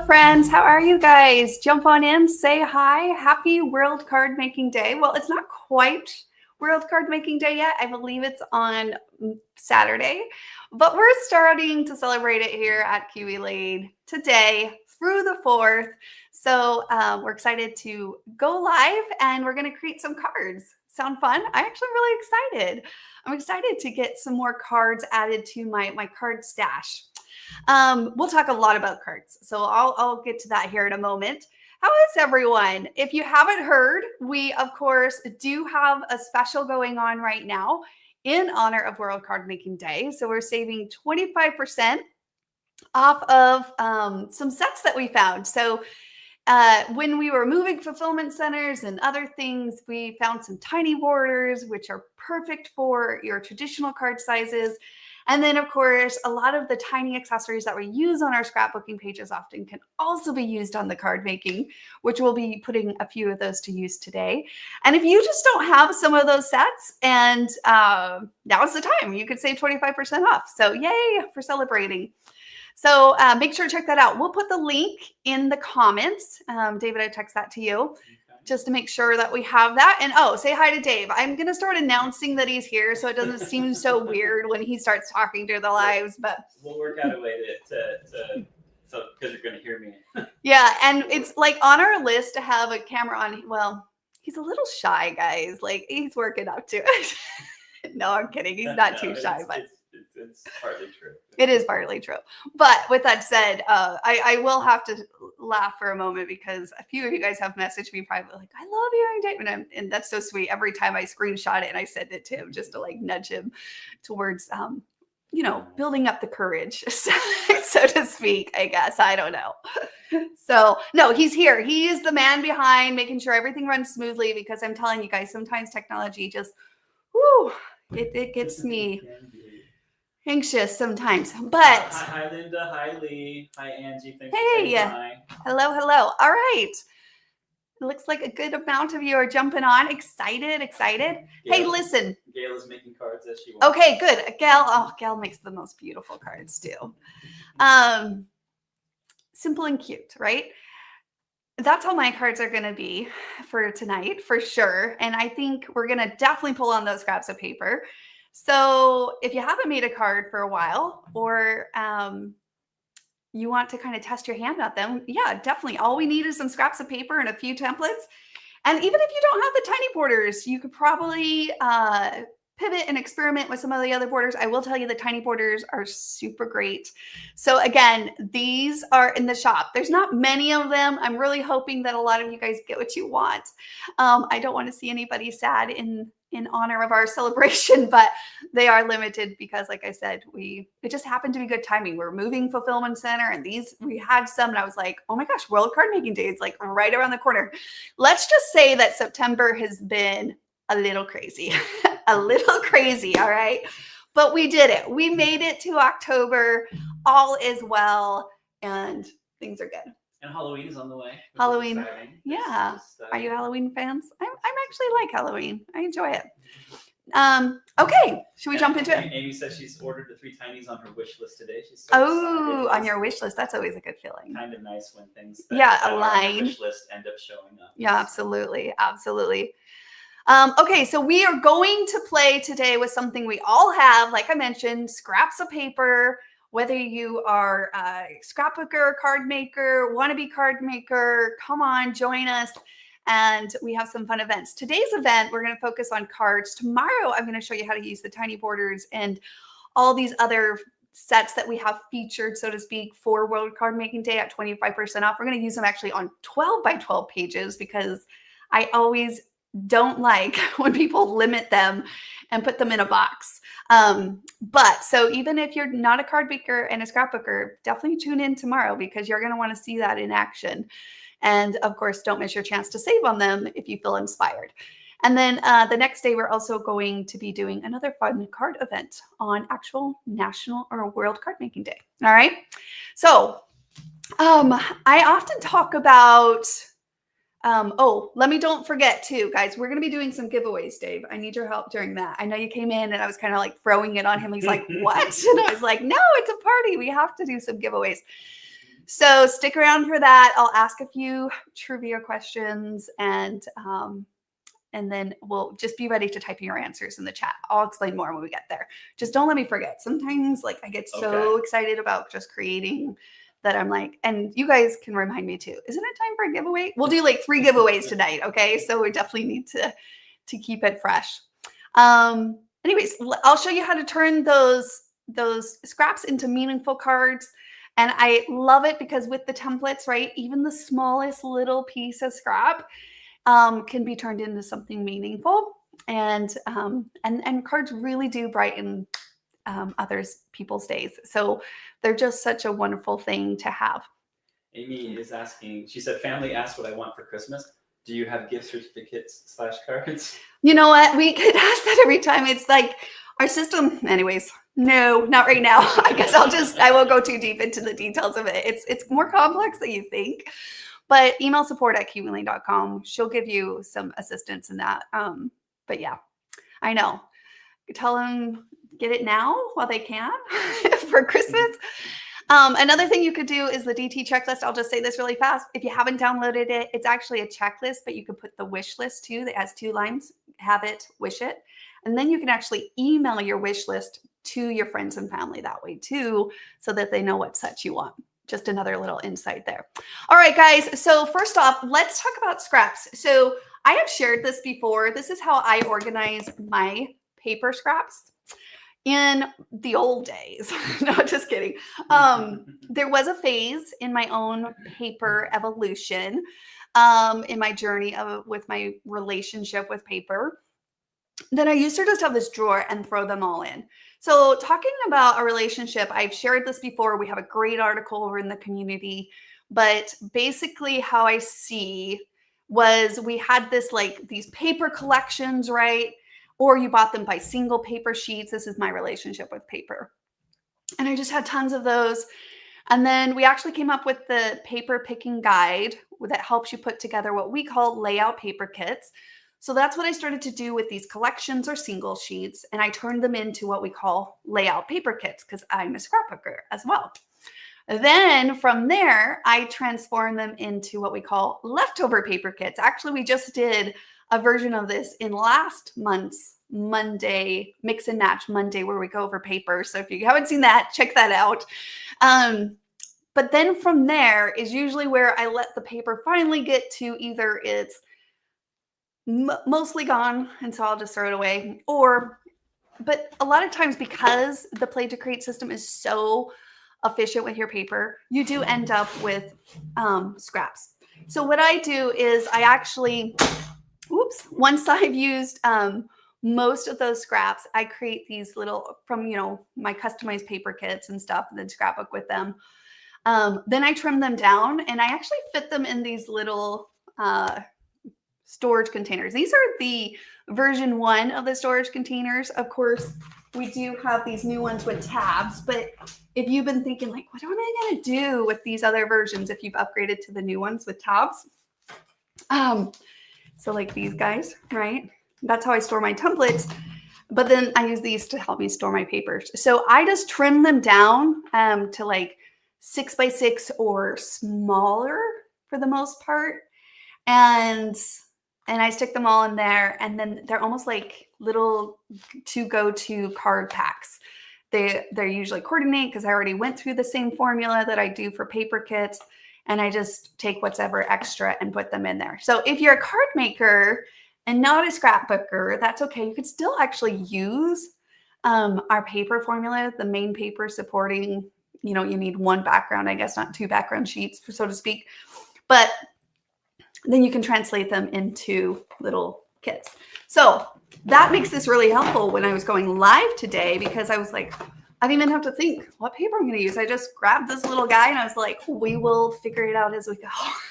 friends. How are you guys? Jump on in, say hi. Happy World Card Making Day. Well, it's not quite World Card Making Day yet. I believe it's on Saturday, but we're starting to celebrate it here at Kiwi Lane today through the 4th. So we're excited to go live and we're going to create some cards. Sound fun? I'm actually really excited. I'm excited to get some more cards added to my card stash. We'll talk a lot about cards, so I'll get to that here in a moment. How is everyone? If you haven't heard, we of course do have a special going on right now in honor of World Card Making Day. So we're saving 25% off of some sets that we found. So when we were moving fulfillment centers and other things, we found some tiny borders, which are perfect for your traditional card sizes. And then, of course, a lot of the tiny accessories that we use on our scrapbooking pages often can also be used on the card making, which we'll be putting a few of those to use today. And if you just don't have some of those sets, and now's the time, you could save 25% off. So yay for celebrating. So make sure to check that out. We'll put the link in the comments. David, I text that to you just to make sure that we have that. And oh, say hi to Dave. I'm going to start announcing that he's here so it doesn't seem so weird when he starts talking to the lives. But we'll work out a way to so because you're going to hear me. Yeah, and it's like on our list to have a camera on. Well, he's a little shy, guys. Like he's working up to it. No, I'm kidding. He's not too shy, but it's partly true. It is partly true. But with that said, I will have to laugh for a moment because a few of you guys have messaged me privately like, I love hearing Dave. And that's so sweet. Every time I screenshot it and I send it to him just to like nudge him towards, building up the courage, so to speak, I guess. I don't know. So no, he's here. He is the man behind making sure everything runs smoothly because I'm telling you guys, sometimes technology just, it gets me anxious sometimes, but hi Linda, hi Lee, hi Angie. Thanks hey, for saying hi. hello. All right, it looks like a good amount of you are jumping on. Excited. Gail, Hey, listen. Gail is making cards as she wants. Okay, good. Gail makes the most beautiful cards too. Simple and cute, right? That's how my cards are going to be for tonight, for sure. And I think we're going to definitely pull on those scraps of paper. So if you haven't made a card for a while or you want to kind of test your hand at them, yeah, definitely. All we need is some scraps of paper and a few templates. And even if you don't have the tiny borders, you could probably pivot and experiment with some of the other borders. I will tell you the tiny borders are super great. So again, these are in the shop. There's not many of them. I'm really hoping that a lot of you guys get what you want. I don't want to see anybody sad in honor of our celebration, but they are limited because like I said, it just happened to be good timing. We're moving fulfillment center and we had some and I was like, oh my gosh, World Card Making Day is like right around the corner. Let's just say that September has been a little crazy, all right? But we did it. We made it to October. All is well and things are good. And Halloween is on the way. Halloween. Yeah. Are you Halloween fans? I'm actually like Halloween. I enjoy it. Okay. Should we jump into it? Amy says she's ordered the 3 tinies on her wish list today. She's so excited. On your wish list. That's always a good feeling. Kind of nice when things that align. Are on the wish list end up showing up. Yeah, absolutely. Okay, so we are going to play today with something we all have, like I mentioned, scraps of paper. Whether you are a scrapbooker, card maker, wannabe card maker, come on, join us. And we have some fun events. Today's event, we're going to focus on cards. Tomorrow, I'm going to show you how to use the tiny borders and all these other sets that we have featured, so to speak, for World Card Making Day at 25% off. We're going to use them actually on 12 by 12 pages because I always don't like when people limit them and put them in a box. But so even if you're not a card maker and a scrapbooker, definitely tune in tomorrow because you're going to want to see that in action. And of course, don't miss your chance to save on them if you feel inspired. And then the next day, we're also going to be doing another fun card event on actual national or World Card Making Day. All right. So I often talk about don't forget too, guys, we're going to be doing some giveaways, Dave. I need your help during that. I know you came in and I was kind of like throwing it on him. He's like, what? And I was like, no, it's a party. We have to do some giveaways. So stick around for that. I'll ask a few trivia questions and then we'll just be ready to type in your answers in the chat. I'll explain more when we get there. Just don't let me forget. Sometimes like I get so excited about just creating that I'm like, and you guys can remind me too. Isn't it time for a giveaway? We'll do like 3 giveaways tonight. Okay. So we definitely need to keep it fresh. Anyways, I'll show you how to turn those scraps into meaningful cards. And I love it because with the templates, right, even the smallest little piece of scrap can be turned into something meaningful. And cards really do brighten people's days. So they're just such a wonderful thing to have. Amy is asking, she said, family asked what I want for Christmas. Do you have gift certificates / cards? You know what? We could ask that every time. It's like our system, anyways. No, not right now. I guess I won't go too deep into the details of it. It's more complex than you think. But email support@cubeling.com. She'll give you some assistance in that. But yeah, I know. Tell them get it now while they can for Christmas. Another thing you could do is the DT checklist. I'll just say this really fast. If you haven't downloaded it, it's actually a checklist, but you can put the wish list too that has 2 lines. Have it, wish it. And then you can actually email your wish list to your friends and family that way too, so that they know what sets you want. Just another little insight there. All right, guys. So first off, let's talk about scraps. So I have shared this before. This is how I organize my paper scraps in the old days. No, just kidding. There was a phase in my own paper evolution, in my journey with my relationship with paper, that I used to just have this drawer and throw them all in. So talking about a relationship, I've shared this before. We have a great article over in the community, but basically how I see was we had this like these paper collections, right? Or you bought them by single paper sheets. This is my relationship with paper. And I just had tons of those. And then we actually came up with the paper picking guide that helps you put together what we call layout paper kits. So that's what I started to do with these collections or single sheets. And I turned them into what we call layout paper kits because I'm a scrapbooker as well. Then from there, I transformed them into what we call leftover paper kits. Actually, we just did a version of this in last month's Monday, Mix and Match Monday, where we go over paper. So if you haven't seen that, check that out. But then from there is usually where I let the paper finally get to either it's mostly gone, and so I'll just throw it away. But a lot of times, because the Play to Create system is so efficient with your paper, you do end up with scraps. So what I do is I actually, once I've used most of those scraps, I create these little, from my customized paper kits and stuff, and then scrapbook with them. Then I trim them down, and I actually fit them in these little storage containers. These are the version 1 of the storage containers. Of course, we do have these new ones with tabs, but if you've been thinking like, what am I going to do with these other versions if you've upgraded to the new ones with tabs? So like these guys, right? That's how I store my templates. But then I use these to help me store my papers. So I just trim them down to like 6x6 or smaller for the most part. And I stick them all in there, and then they're almost like little to-go-to card packs. They're usually coordinate because I already went through the same formula that I do for paper kits, and I just take whatever extra and put them in there. So if you're a card maker and not a scrapbooker, that's okay. You could still actually use our paper formula, the main paper supporting, you need 1 background, I guess, not 2 background sheets, so to speak. But then you can translate them into little kits. So that makes this really helpful when I was going live today, because I was like, I didn't even have to think what paper I'm going to use. I just grabbed this little guy and I was like, we will figure it out as we go.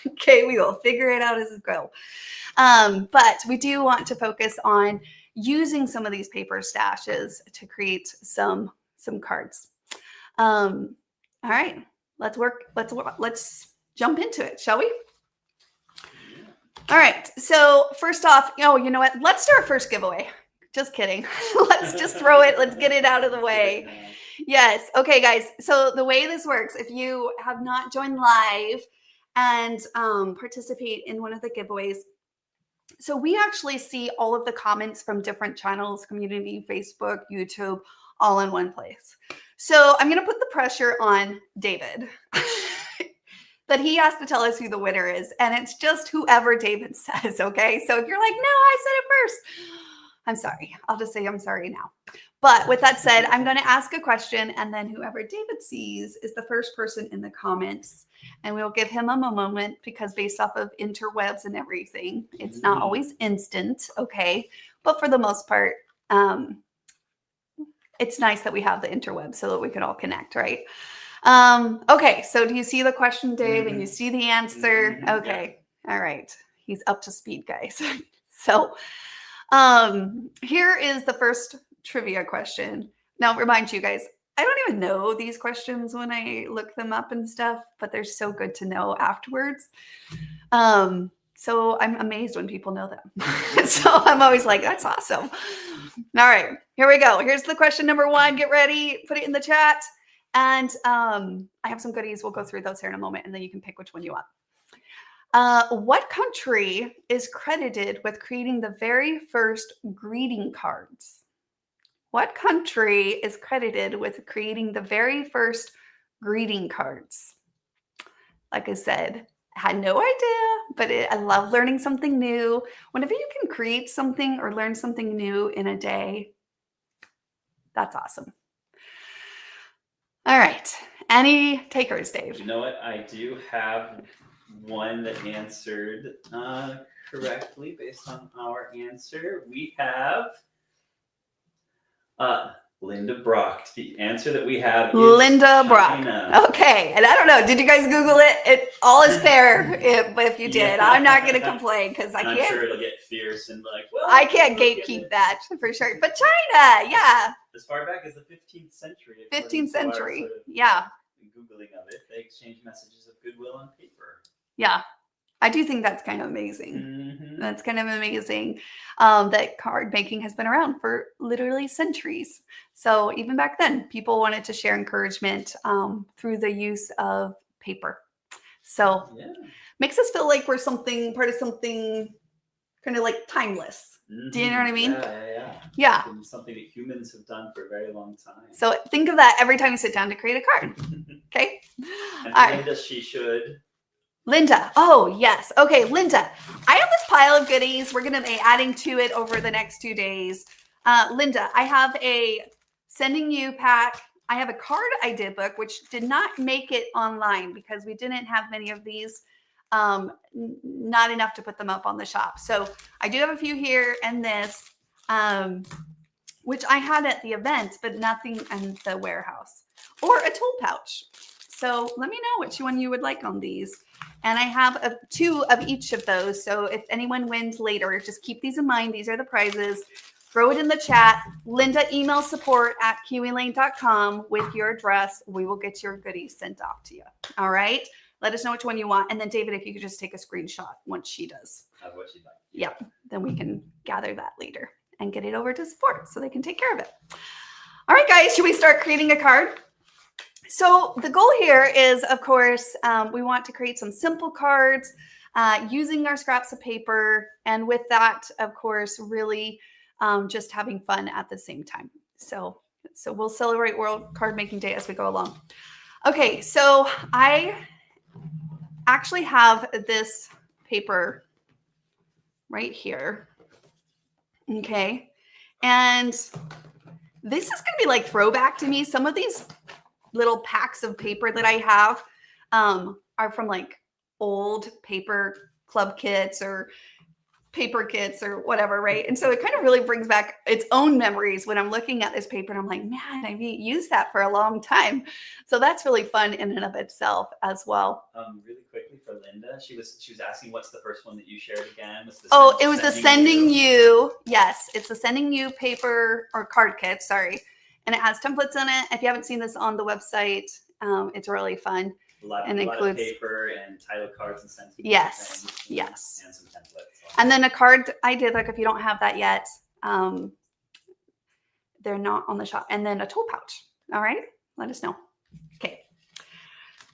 Okay, we will figure it out as we go. But we do want to focus on using some of these paper stashes to create some cards. All right, let's jump into it, shall we? All right. So first off, you know what? Let's do our first giveaway. Just kidding. Let's just throw it. Let's get it out of the way. Yes. Okay, guys. So the way this works, if you have not joined live and participate in one of the giveaways, so we actually see all of the comments from different channels, community, Facebook, YouTube, all in one place. So I'm going to put the pressure on David that he has to tell us who the winner is. And it's just whoever David says. Okay. So if you're like, no, I said it first, I'm sorry. I'll just say I'm sorry now. But with that said, I'm going to ask a question, and then whoever David sees is the first person in the comments. And we'll give him a moment, because based off of interwebs and everything, it's not always instant. Okay. But for the most part, it's nice that we have the interwebs so that we can all connect, right? Okay. So do you see the question, Dave? And you see the answer? Okay. All right. He's up to speed, guys. So here is the first trivia question. Now, remind you guys, I don't even know these questions when I look them up and stuff, but they're so good to know afterwards. So I'm amazed when people know them. So I'm always like, that's awesome. All right, here we go. Here's the question number 1. Get ready, put it in the chat. And I have some goodies. We'll go through those here in a moment, and then you can pick which one you want. What country is credited with creating the very first greeting cards? What country is credited with creating the very first greeting cards? Like I said, I had no idea, but I love learning something new. Whenever you can create something or learn something new in a day, that's awesome. All right. Any takers, Dave? You know what? I do have one that answered correctly based on our answer. We have Linda Brock. The answer that we have is Linda China. Brock. Okay. And I don't know, did you guys Google it? It all is fair if you did. Yeah. I'm not going to complain, because I I'm can't. sure it'll get fierce and like, well, I can't gatekeep that for sure. But China, yeah. As far back as the 15th century. 15th century. Sort of, yeah. Googling of it, they exchanged messages of goodwill on paper. Yeah. I do think that's kind of amazing. Mm-hmm. That's kind of amazing that card making has been around for literally centuries. So even back then, people wanted to share encouragement through the use of paper. So makes us feel like we're part of something kind of like timeless. Mm-hmm. Do you know what I mean? Yeah. Something that humans have done for a very long time. So think of that every time you sit down to create a card. Okay. And Linda, she should. Linda. Oh, yes. Okay, Linda. I have this pile of goodies. We're going to be adding to it over the next 2 days. Linda, I have a sending you pack. I have a card idea book, which did not make it online because we didn't have many of these. Not enough to put them up on the shop. So I do have a few here and this, which I had at the event, but nothing in the warehouse, or a tool pouch. So let me know which one you would like on these. And I have 2 of each of those. So if anyone wins later, just keep these in mind. These are the prizes. Throw it in the chat. Linda, email support@kiwilane.com with your address. We will get your goodies sent off to you. All right. Let us know which one you want. And then David, if you could just take a screenshot once she does. Of what she'd like. Yep. Then we can gather that later and get it over to support so they can take care of it. All right, guys, should we start creating a card? So the goal here is, of course, we want to create some simple cards using our scraps of paper. And with that, of course, really just having fun at the same time. So we'll celebrate World Card Making Day as we go along. Okay, so I actually have this paper right here. Okay, and this is going to be like throwback to me. Some of these little packs of paper that I have are from like old paper club kits or paper kits or whatever, right? And so it kind of really brings back its own memories when I'm looking at this paper and I'm like, man, I haven't used that for a long time. So that's really fun in and of itself as well. Really quickly for Linda, she was asking what's the first one that you shared again? It was the Sending You. Yes, it's the Sending You paper or card kit, sorry. And it has templates in it. If you haven't seen this on the website, it's really fun. A lot of paper and title cards and sentences. Yes. And some templates. And then a card I did, like if you don't have that yet, they're not on the shop. And then a tool pouch. All right, let us know. Okay.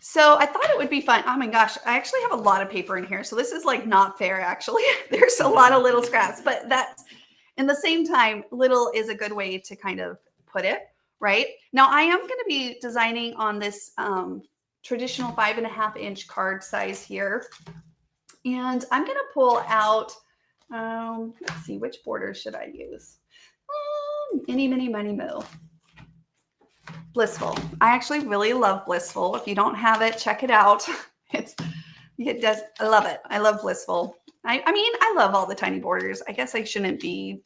So I thought it would be fun. Oh my gosh, I actually have a lot of paper in here. So this is like not fair, actually. There's a lot of little scraps, but that's in the same time, little is a good way to kind of put it, right? Now I am going to be designing on this traditional 5.5-inch card size here. And I'm going to pull out, let's see, which border should I use? Any, mini, money, mo. Blissful. I actually really love Blissful. If you don't have it, check it out. It does. I love it. I love Blissful. I mean, I love all the tiny borders. I guess I shouldn't be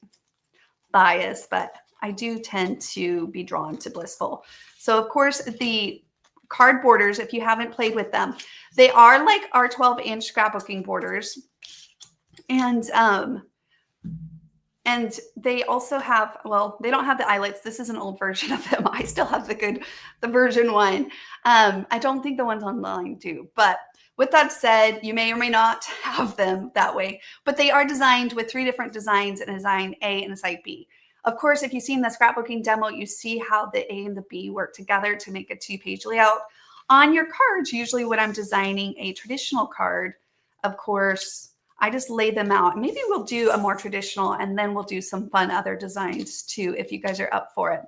biased, but I do tend to be drawn to Blissful. So of course the card borders, if you haven't played with them, they are like our 12-inch scrapbooking borders. And they also have, well, they don't have the eyelets. This is an old version of them. I still have the version 1. I don't think the ones online do. But with that said, you may or may not have them that way. But they are designed with 3 different designs, and a design A and a side B. Of course, if you've seen the scrapbooking demo, you see how the A and the B work together to make a 2-page layout. On your cards, usually when I'm designing a traditional card, of course, I just lay them out. Maybe we'll do a more traditional, and then we'll do some fun other designs too, if you guys are up for it.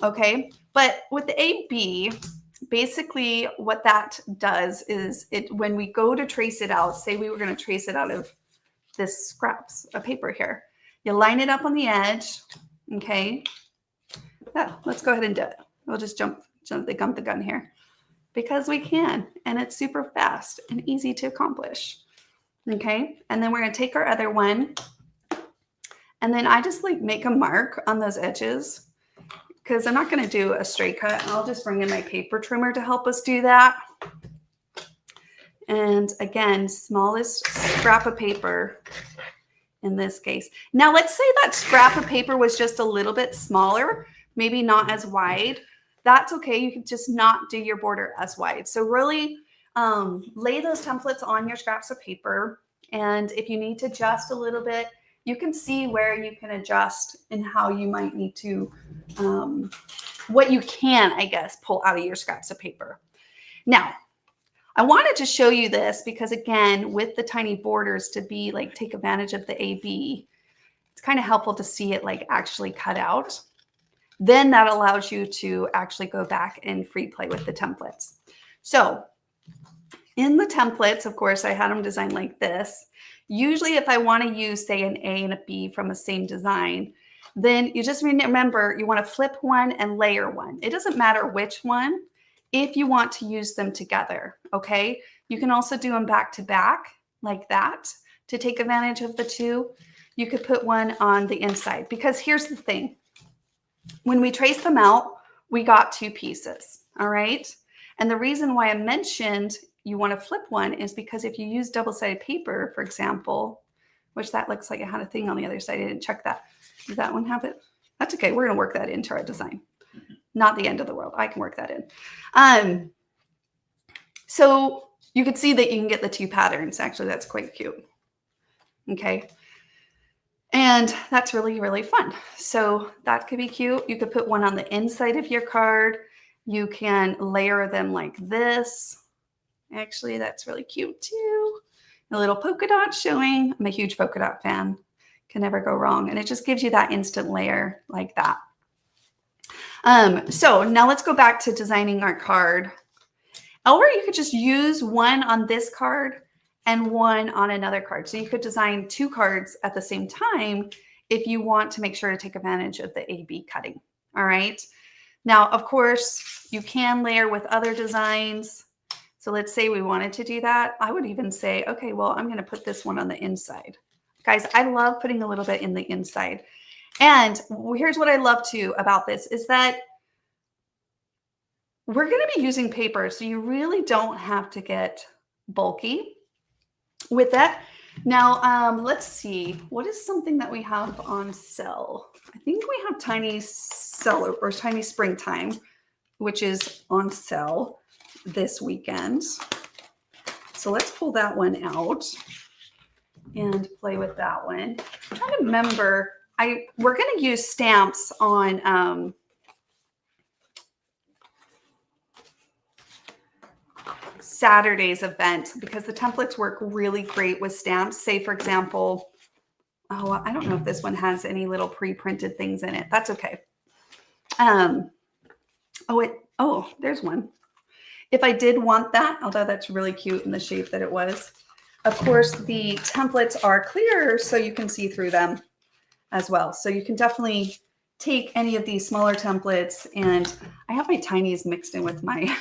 Okay, but with the AB, basically what that does is when we go to trace it out, say we were going to trace it out of this scraps of paper here, you line it up on the edge. Okay, yeah, let's go ahead and do it. We'll just jump the gun here because we can, and it's super fast and easy to accomplish. Okay, and then we're going to take our other one, and then I just like make a mark on those edges because I'm not going to do a straight cut. I'll just bring in my paper trimmer to help us do that. And again, smallest scrap of paper in this case. Now let's say that scrap of paper was just a little bit smaller, maybe not as wide. That's okay. You can just not do your border as wide. So really lay those templates on your scraps of paper. And if you need to adjust a little bit, you can see where you can adjust and how you might need to, what you can, I guess, pull out of your scraps of paper. Now, I wanted to show you this because, again, with the tiny borders to be like, take advantage of the AB, it's kind of helpful to see it like actually cut out. Then that allows you to actually go back and free play with the templates. So in the templates, of course, I had them designed like this. Usually if I want to use, say, an A and a B from the same design, then you just remember you want to flip one and layer one. It doesn't matter which one if you want to use them together, okay? You can also do them back to back like that to take advantage of the two. You could put one on the inside because here's the thing. When we trace them out, we got 2 pieces, all right? And the reason why I mentioned you want to flip one is because if you use double-sided paper, for example, which that looks like it had a thing on the other side. I didn't check that. Does that one have it? That's okay. We're going to work that into our design. Not the end of the world. I can work that in. So you could see that you can get the 2 patterns. Actually, that's quite cute. Okay. And that's really, really fun. So that could be cute. You could put one on the inside of your card. You can layer them like this. Actually, that's really cute too. A little polka dot showing. I'm a huge polka dot fan. Can never go wrong. And it just gives you that instant layer like that. So now let's go back to designing our card. Or you could just use one on this card and one on another card. So you could design 2 cards at the same time if you want to make sure to take advantage of the AB cutting. All right. Now, of course, you can layer with other designs. So let's say we wanted to do that. I would even say, okay, well, I'm going to put this one on the inside. Guys, I love putting a little bit in the inside. And here's what I love too about this is that we're going to be using paper. So you really don't have to get bulky with that. Now, let's see. What is something that we have on sale? I think we have Tiny Sell or Tiny Springtime, which is on sale this weekend. So let's pull that one out and play with that one. I'm trying to remember. We're going to use stamps on Saturday's event because the templates work really great with stamps. Say, for example, oh, I don't know if this one has any little pre-printed things in it. That's okay. There's one. If I did want that, although that's really cute in the shape that it was, of course, the templates are clear so you can see through them as well. So you can definitely take any of these smaller templates, and I have my tinies mixed in with my,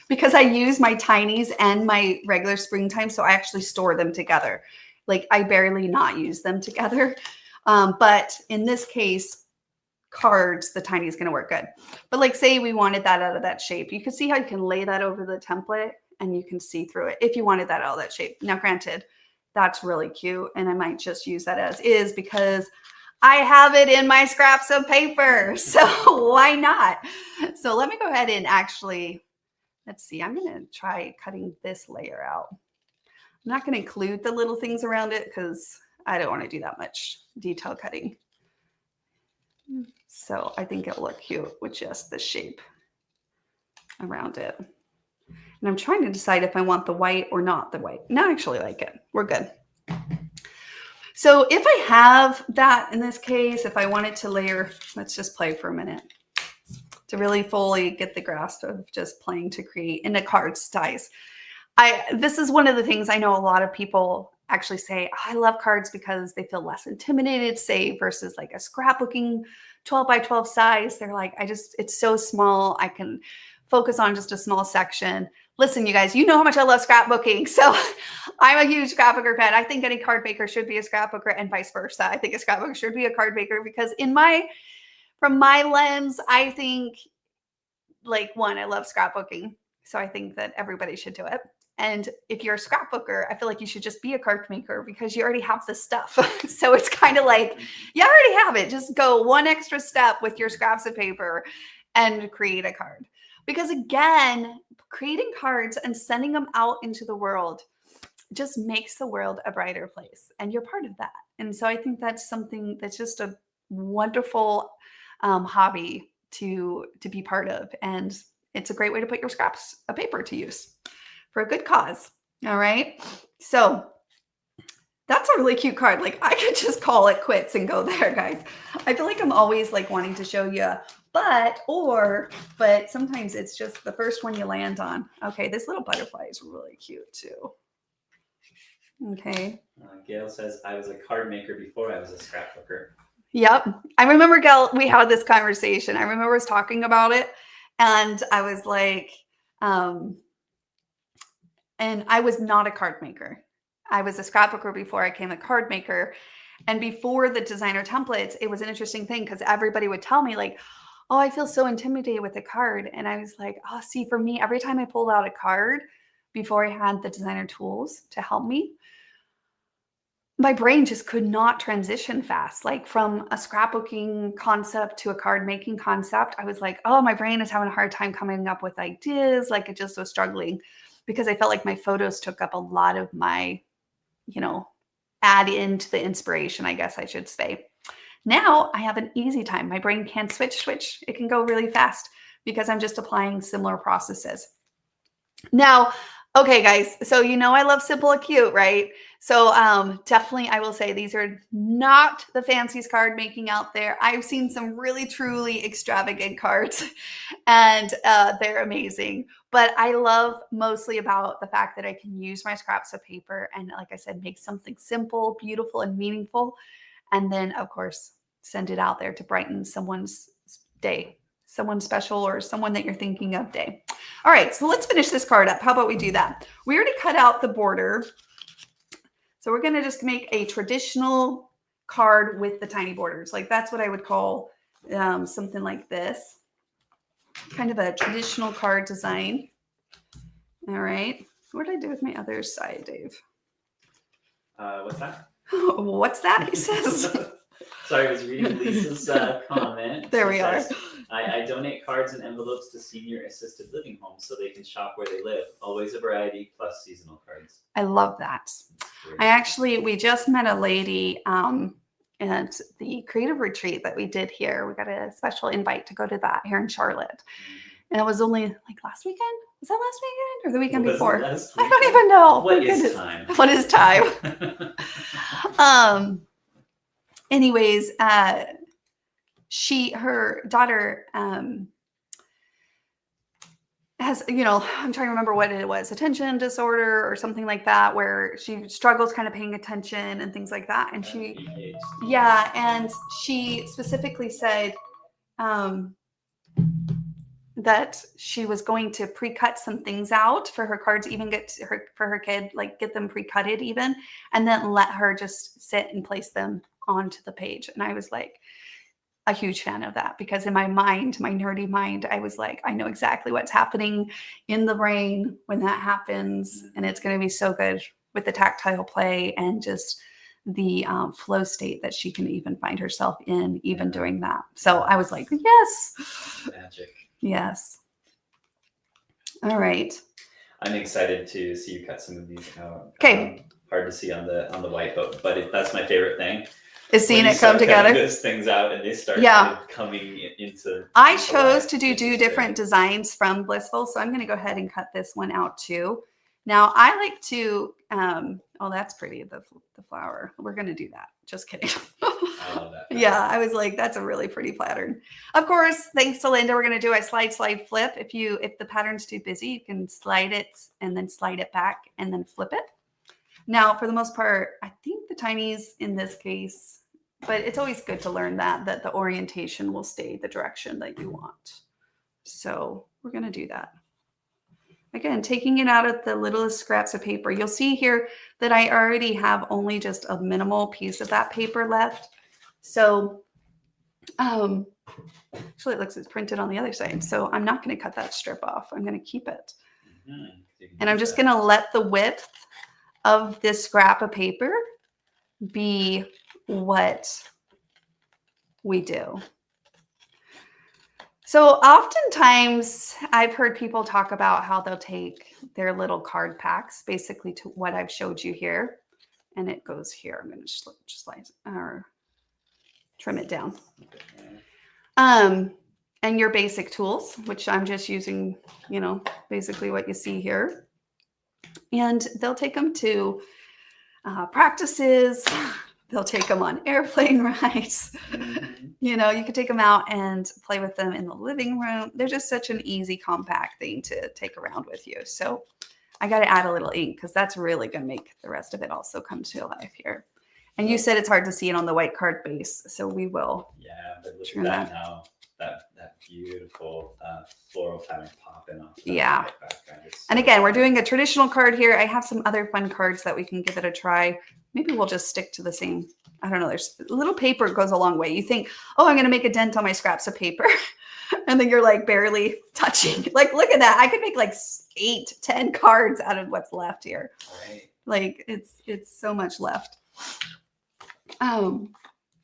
because I use my tinies and my regular springtime, so I actually store them together. Like I barely not use them together. But in this case, cards, the tiny is going to work good. But like say we wanted that out of that shape, you can see how you can lay that over the template and you can see through it if you wanted that out of that shape. Now granted, that's really cute and I might just use that as is because I have it in my scraps of paper. So why not? So let me go ahead and actually, let's see, I'm going to try cutting this layer out. I'm not going to include the little things around it because I don't want to do that much detail cutting. So I think it'll look cute with just the shape around it. And I'm trying to decide if I want the white or not the white. No, I actually like it. We're good. So if I have that in this case, if I wanted to layer, let's just play for a minute to really fully get the grasp of just playing to create in a card size. This is one of the things I know a lot of people actually say, oh, I love cards because they feel less intimidated, say, versus like a scrapbooking 12 by 12 size. They're like, it's so small. I can focus on just a small section. Listen, you guys, you know how much I love scrapbooking. So I'm a huge scrapbooker fan. I think any card maker should be a scrapbooker and vice versa. I think a scrapbooker should be a card maker because from my lens, I think like I love scrapbooking. So I think that everybody should do it. And if you're a scrapbooker, I feel like you should just be a card maker because you already have the stuff. So it's kind of like, you already have it. Just go one extra step with your scraps of paper and create a card. Because again, creating cards and sending them out into the world just makes the world a brighter place. And you're part of that. And so I think that's something that's just a wonderful hobby to be part of. And it's a great way to put your scraps of paper to use for a good cause. All right. So that's a really cute card. Like I could just call it quits and go there, guys. I feel like I'm always like wanting to show you, but sometimes it's just the first one you land on. Okay. This little butterfly is really cute too. Okay. Gail says, I was a card maker before I was a scrapbooker. Yep. I remember, Gail, we had this conversation. I remember us talking about it. And I was like, and I was not a card maker. I was a scrapbooker before I became a card maker. And before the designer templates, it was an interesting thing because everybody would tell me like, oh, I feel so intimidated with a card. And I was like, oh, see, for me, every time I pulled out a card before I had the designer tools to help me, my brain just could not transition fast. Like from a scrapbooking concept to a card making concept, I was like, oh, my brain is having a hard time coming up with ideas. Like it just was struggling because I felt like my photos took up a lot of my, add into the inspiration, I guess I should say. Now I have an easy time. My brain can't switch. It can go really fast because I'm just applying similar processes. Now, okay, guys, so I love simple and cute, right? So definitely I will say these are not the fanciest card making out there. I've seen some really, truly extravagant cards and they're amazing. But I love mostly about the fact that I can use my scraps of paper and, like I said, make something simple, beautiful, and meaningful. And then, of course, send it out there to brighten someone's day, someone special or someone that you're thinking of day. All right, so let's finish this card up. How about we do that? We already cut out the border. So we're going to just make a traditional card with the tiny borders. Like that's what I would call something like this. Kind of a traditional card design. All right. What did I do with my other side, Dave? What's that? What's that, he says? Sorry, I was reading Lisa's comment. There we are. I donate cards and envelopes to senior assisted living homes so they can shop where they live. Always a variety plus seasonal cards. I love that. We just met a lady at the creative retreat that we did here. We got a special invite to go to that here in Charlotte. And it was only like last weekend. Was that last weekend or the weekend Was it before? last I don't weekend? even know. What My is goodness. time? What is time? Anyways, her daughter has, I'm trying to remember what it was, attention disorder or something like that, where she struggles kind of paying attention and things like that. And yeah, and she specifically said that she was going to pre-cut some things out for her cards, even for her kid, like get them pre-cutted even, and then let her just sit and place them onto the page. And I was like, a huge fan of that, because in my mind, my nerdy mind, I was like, I know exactly what's happening in the brain when that happens. And it's going to be so good with the tactile play and just the flow state that she can even find herself in, even doing that. So I was like, yes. Magic. Yes. All right. I'm excited to see you cut some of these out. Okay. Hard to see on the white, but that's my favorite thing. Is seeing it come together. Those things out and they start kind of coming into. I chose to do different designs from Blissful, so I'm going to go ahead and cut this one out too. Now I like to. Oh, that's pretty. The flower. We're going to do that. Just kidding. I love that. Yeah, I was like, that's a really pretty pattern. Of course, thanks to Linda, we're going to do a slide, flip. If the pattern's too busy, you can slide it and then slide it back and then flip it. Now, for the most part, I think the tinies in this case, but it's always good to learn that the orientation will stay the direction that you want. So we're going to do that. Again, taking it out of the littlest scraps of paper. You'll see here that I already have only just a minimal piece of that paper left. So actually it looks it's printed on the other side. So I'm not going to cut that strip off. I'm going to keep it. And I'm just going to let the width of this scrap of paper be what we do. So oftentimes I've heard people talk about how they'll take their little card packs, basically to what I've showed you here, and it goes here. I'm going to just slice or trim it down. And your basic tools, which I'm just using, basically what you see here. And they'll take them to practices. They'll take them on airplane rides. You could take them out and play with them in the living room. They're just such an easy, compact thing to take around with you. So I got to add a little ink because that's really going to make the rest of it also come to life here. And you said it's hard to see it on the white card base, so we will. Yeah, but look at that now. That beautiful floral pattern popping off. Yeah. And again, we're doing a traditional card here. I have some other fun cards that we can give it a try. Maybe we'll just stick to the same. I don't know. There's a little paper goes a long way. You think, oh, I'm going to make a dent on my scraps of paper. And then you're like barely touching. Like, look at that. I could make like 8, 10 cards out of what's left here. Right. Like it's so much left. But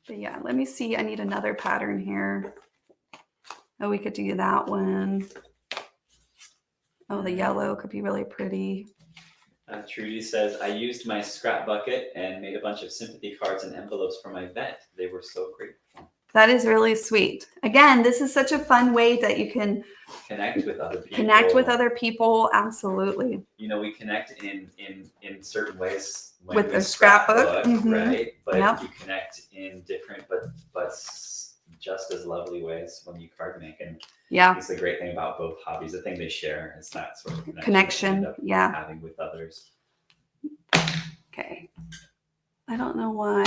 yeah, let me see. I need another pattern here. Oh, we could do that one. Oh, the yellow could be really pretty. Trudy says, I used my scrap bucket and made a bunch of sympathy cards and envelopes for my vet. They were so grateful. That is really sweet. Again, this is such a fun way that you can connect with other people. Absolutely. We connect in certain ways with a scrapbook, right? But you connect in different but just as lovely ways when you card make. And it's the great thing about both hobbies. The thing they share is that sort of connection having with others. Okay. I don't know why.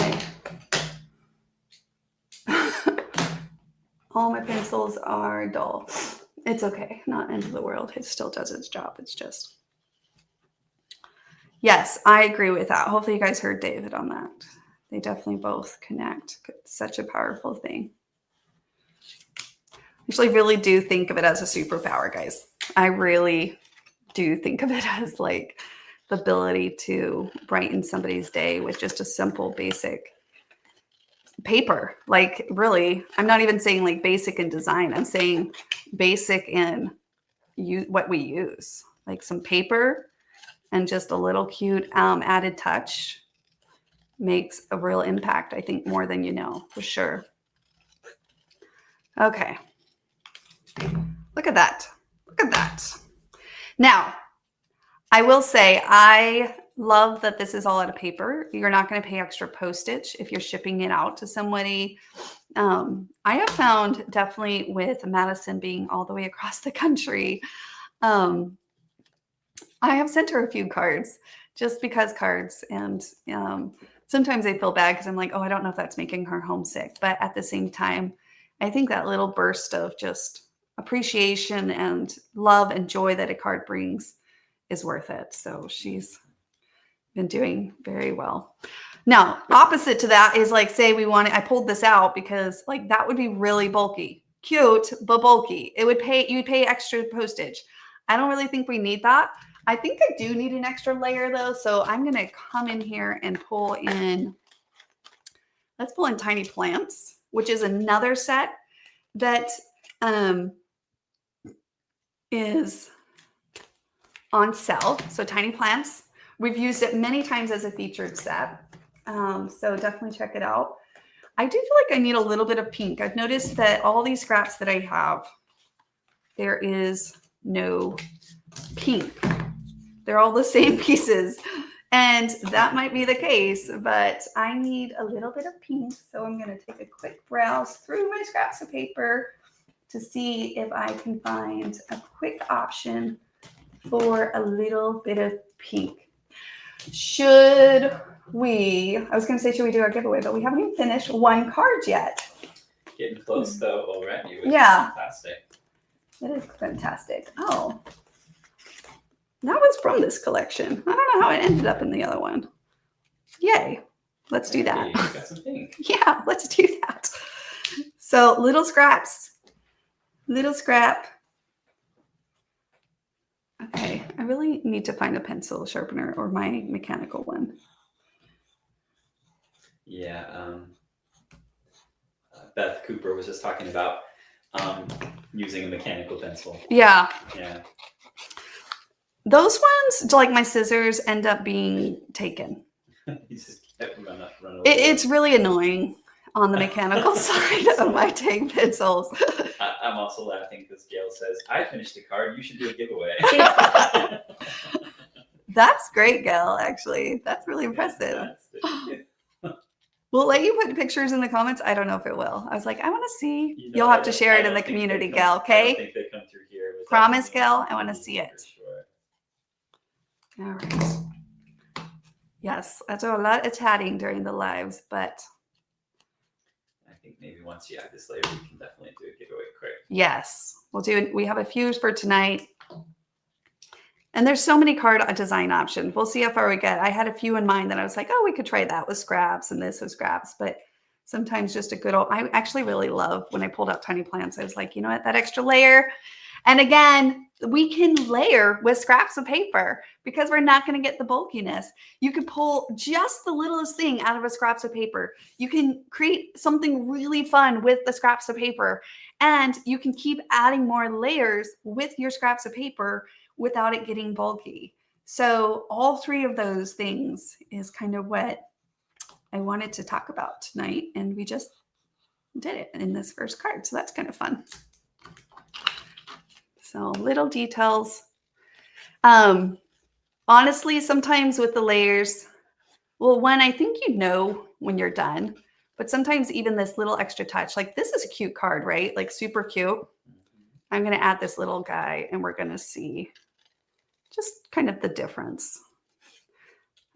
All my pencils are dull. It's okay. Not end of the world. It still does its job. It's just. Yes, I agree with that. Hopefully you guys heard David on that. They definitely both connect. It's such a powerful thing. I actually really do think of it as a superpower, guys. I really do think of it as like the ability to brighten somebody's day with just a simple, basic paper. Like really, I'm not even saying like basic in design. I'm saying basic in what we use, like some paper and just a little cute added touch makes a real impact. I think more than you know, for sure. Okay. Look at that. Look at that. Now, I will say I love that this is all out of paper. You're not going to pay extra postage if you're shipping it out to somebody. I have found definitely with Madison being all the way across the country, I have sent her a few cards just because cards, and sometimes I feel bad because I'm like, oh, I don't know if that's making her homesick. But at the same time, I think that little burst of just appreciation and love and joy that a card brings is worth it. So she's been doing very well. Now, opposite to that is like, say I pulled this out because like that would be really bulky, cute, but bulky. You'd pay extra postage. I don't really think we need that. I think I do need an extra layer though. So I'm going to come in here and let's pull in Tiny Plants, which is another set that is on sale. So Tiny Plants, we've used it many times as a featured set. So definitely check it out. I do feel like I need a little bit of pink. I've noticed that all these scraps that I have, there is no pink. They're all the same pieces. And that might be the case, but I need a little bit of pink. So I'm going to take a quick browse through my scraps of paper to see if I can find a quick option for a little bit of pink. I was going to say, should we do our giveaway, but we haven't even finished one card yet. Getting close though already, which is fantastic. It is fantastic. Oh, that was from this collection. I don't know how it ended up in the other one. Yay. Let's do that. Got some pink. Yeah, let's do that. So little scraps. Little scrap. Okay, I really need to find a pencil sharpener or my mechanical one. Yeah, Beth Cooper was just talking about using a mechanical pencil. Yeah. Yeah. Those ones, like my scissors, end up being taken. You just kept run away. It's really annoying on the mechanical side of my take pencils. I'm also laughing because Gail says, I finished a card, you should do a giveaway. That's great, Gail, actually. That's really impressive. We'll let you put pictures in the comments. I don't know if it will. I was like, I want to see. You'll have to share it in the community, Gail, okay? I don't think they come through here. Promise, Gail, I want to see it. Sure. All right. Yes, I do a lot of chatting during the lives, but I think maybe once you add this layer, we can definitely do a giveaway quick. Yes, we'll do it. We have a few for tonight. And there's so many card design options. We'll see how far we get. I had a few in mind that I was like, oh, we could try that with scraps and this with scraps. But sometimes just a good old, I actually really love when I pulled out Tiny Plants. I was like, you know what, that extra layer. And again, we can layer with scraps of paper because we're not going to get the bulkiness. You could pull just the littlest thing out of a scraps of paper. You can create something really fun with the scraps of paper, and you can keep adding more layers with your scraps of paper without it getting bulky. So all three of those things is kind of what I wanted to talk about tonight. And we just did it in this first card. So that's kind of fun. So little details. Honestly, sometimes with the layers, well, one, I think you know when you're done, but sometimes even this little extra touch, like this is a cute card, right? Like super cute. I'm going to add this little guy and we're going to see just kind of the difference.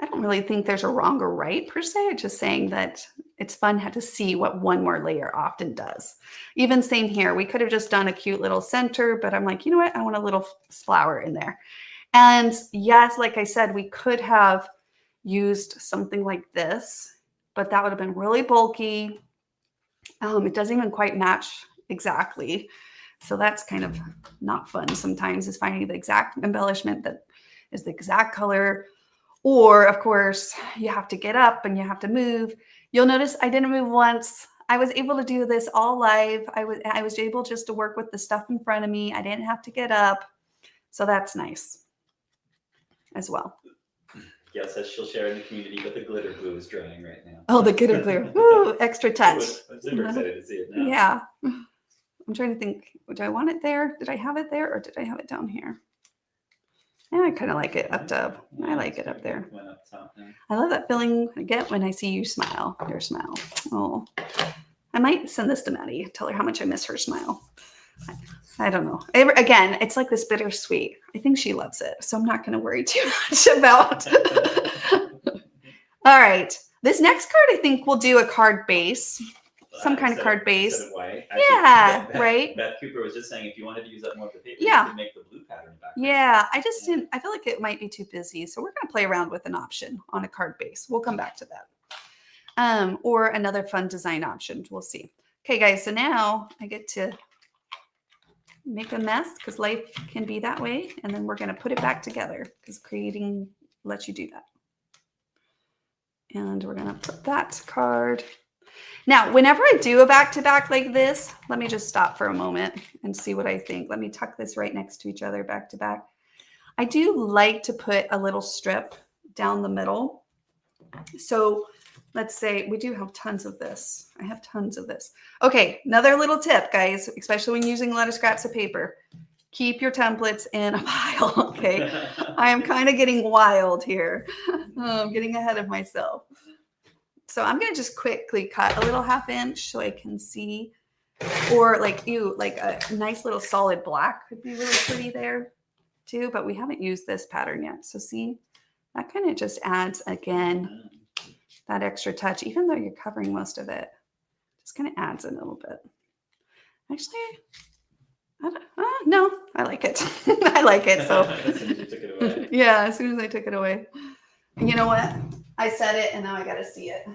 I don't really think there's a wrong or right per se. I'm just saying that it's fun to see what one more layer often does. Even same here. We could have just done a cute little center, but I'm like, you know what? I want a little flower in there. And yes, like I said, we could have used something like this, but that would have been really bulky. It doesn't even quite match exactly. So that's kind of not fun sometimes, is finding the exact embellishment that is the exact color. Or of course, you have to get up and you have to move. You'll notice I didn't move once. I was able to do this all live. I was able just to work with the stuff in front of me. I didn't have to get up. So that's nice as well. Gail says she'll share in the community, but the glitter glue is drying right now. Oh, the glitter glue. Ooh, extra touch. I'm super excited to see it now. Yeah. I'm trying to think, do I want it there? Did I have it there or did I have it down here? Yeah, I kind of like it up top. I like it up there. I love that feeling I get when I see you smile. Your smile. Oh, I might send this to Maddie. Tell her how much I miss her smile. I don't know. Again, it's like this bittersweet. I think she loves it, so I'm not going to worry too much about. All right. This next card, I think we'll do a card base. Some kind of card base. Actually, yeah, right. Beth Cooper was just saying if you wanted to use up more of the paper, yeah. you could make the blue pattern back. Yeah, I just didn't. I feel like it might be too busy, so we're going to play around with an option on a card base. We'll come back to that. Or another fun design option. We'll see. Okay, guys. So now I get to make a mess because life can be that way, and then we're going to put it back together because creating lets you do that. And we're going to put that card. Now, whenever I do a back-to-back like this, let me just stop for a moment and see what I think. Let me tuck this right next to each other back-to-back. I do like to put a little strip down the middle. So let's say we do have tons of this. I have tons of this. Okay, another little tip, guys, especially when using a lot of scraps of paper. Keep your templates in a pile, okay? I am kind of getting wild here. I'm getting ahead of myself. So I'm going to just quickly cut a little 1/2 inch so I can see. Or like a nice little solid black could be really pretty there too, but we haven't used this pattern yet. So see, that kind of just adds, again, that extra touch, even though you're covering most of it. Just kind of adds a little bit. Actually, no, I like it. I like it. So as soon as you took it away. Yeah, as soon as I took it away. You know what? I said it and now I got to see it.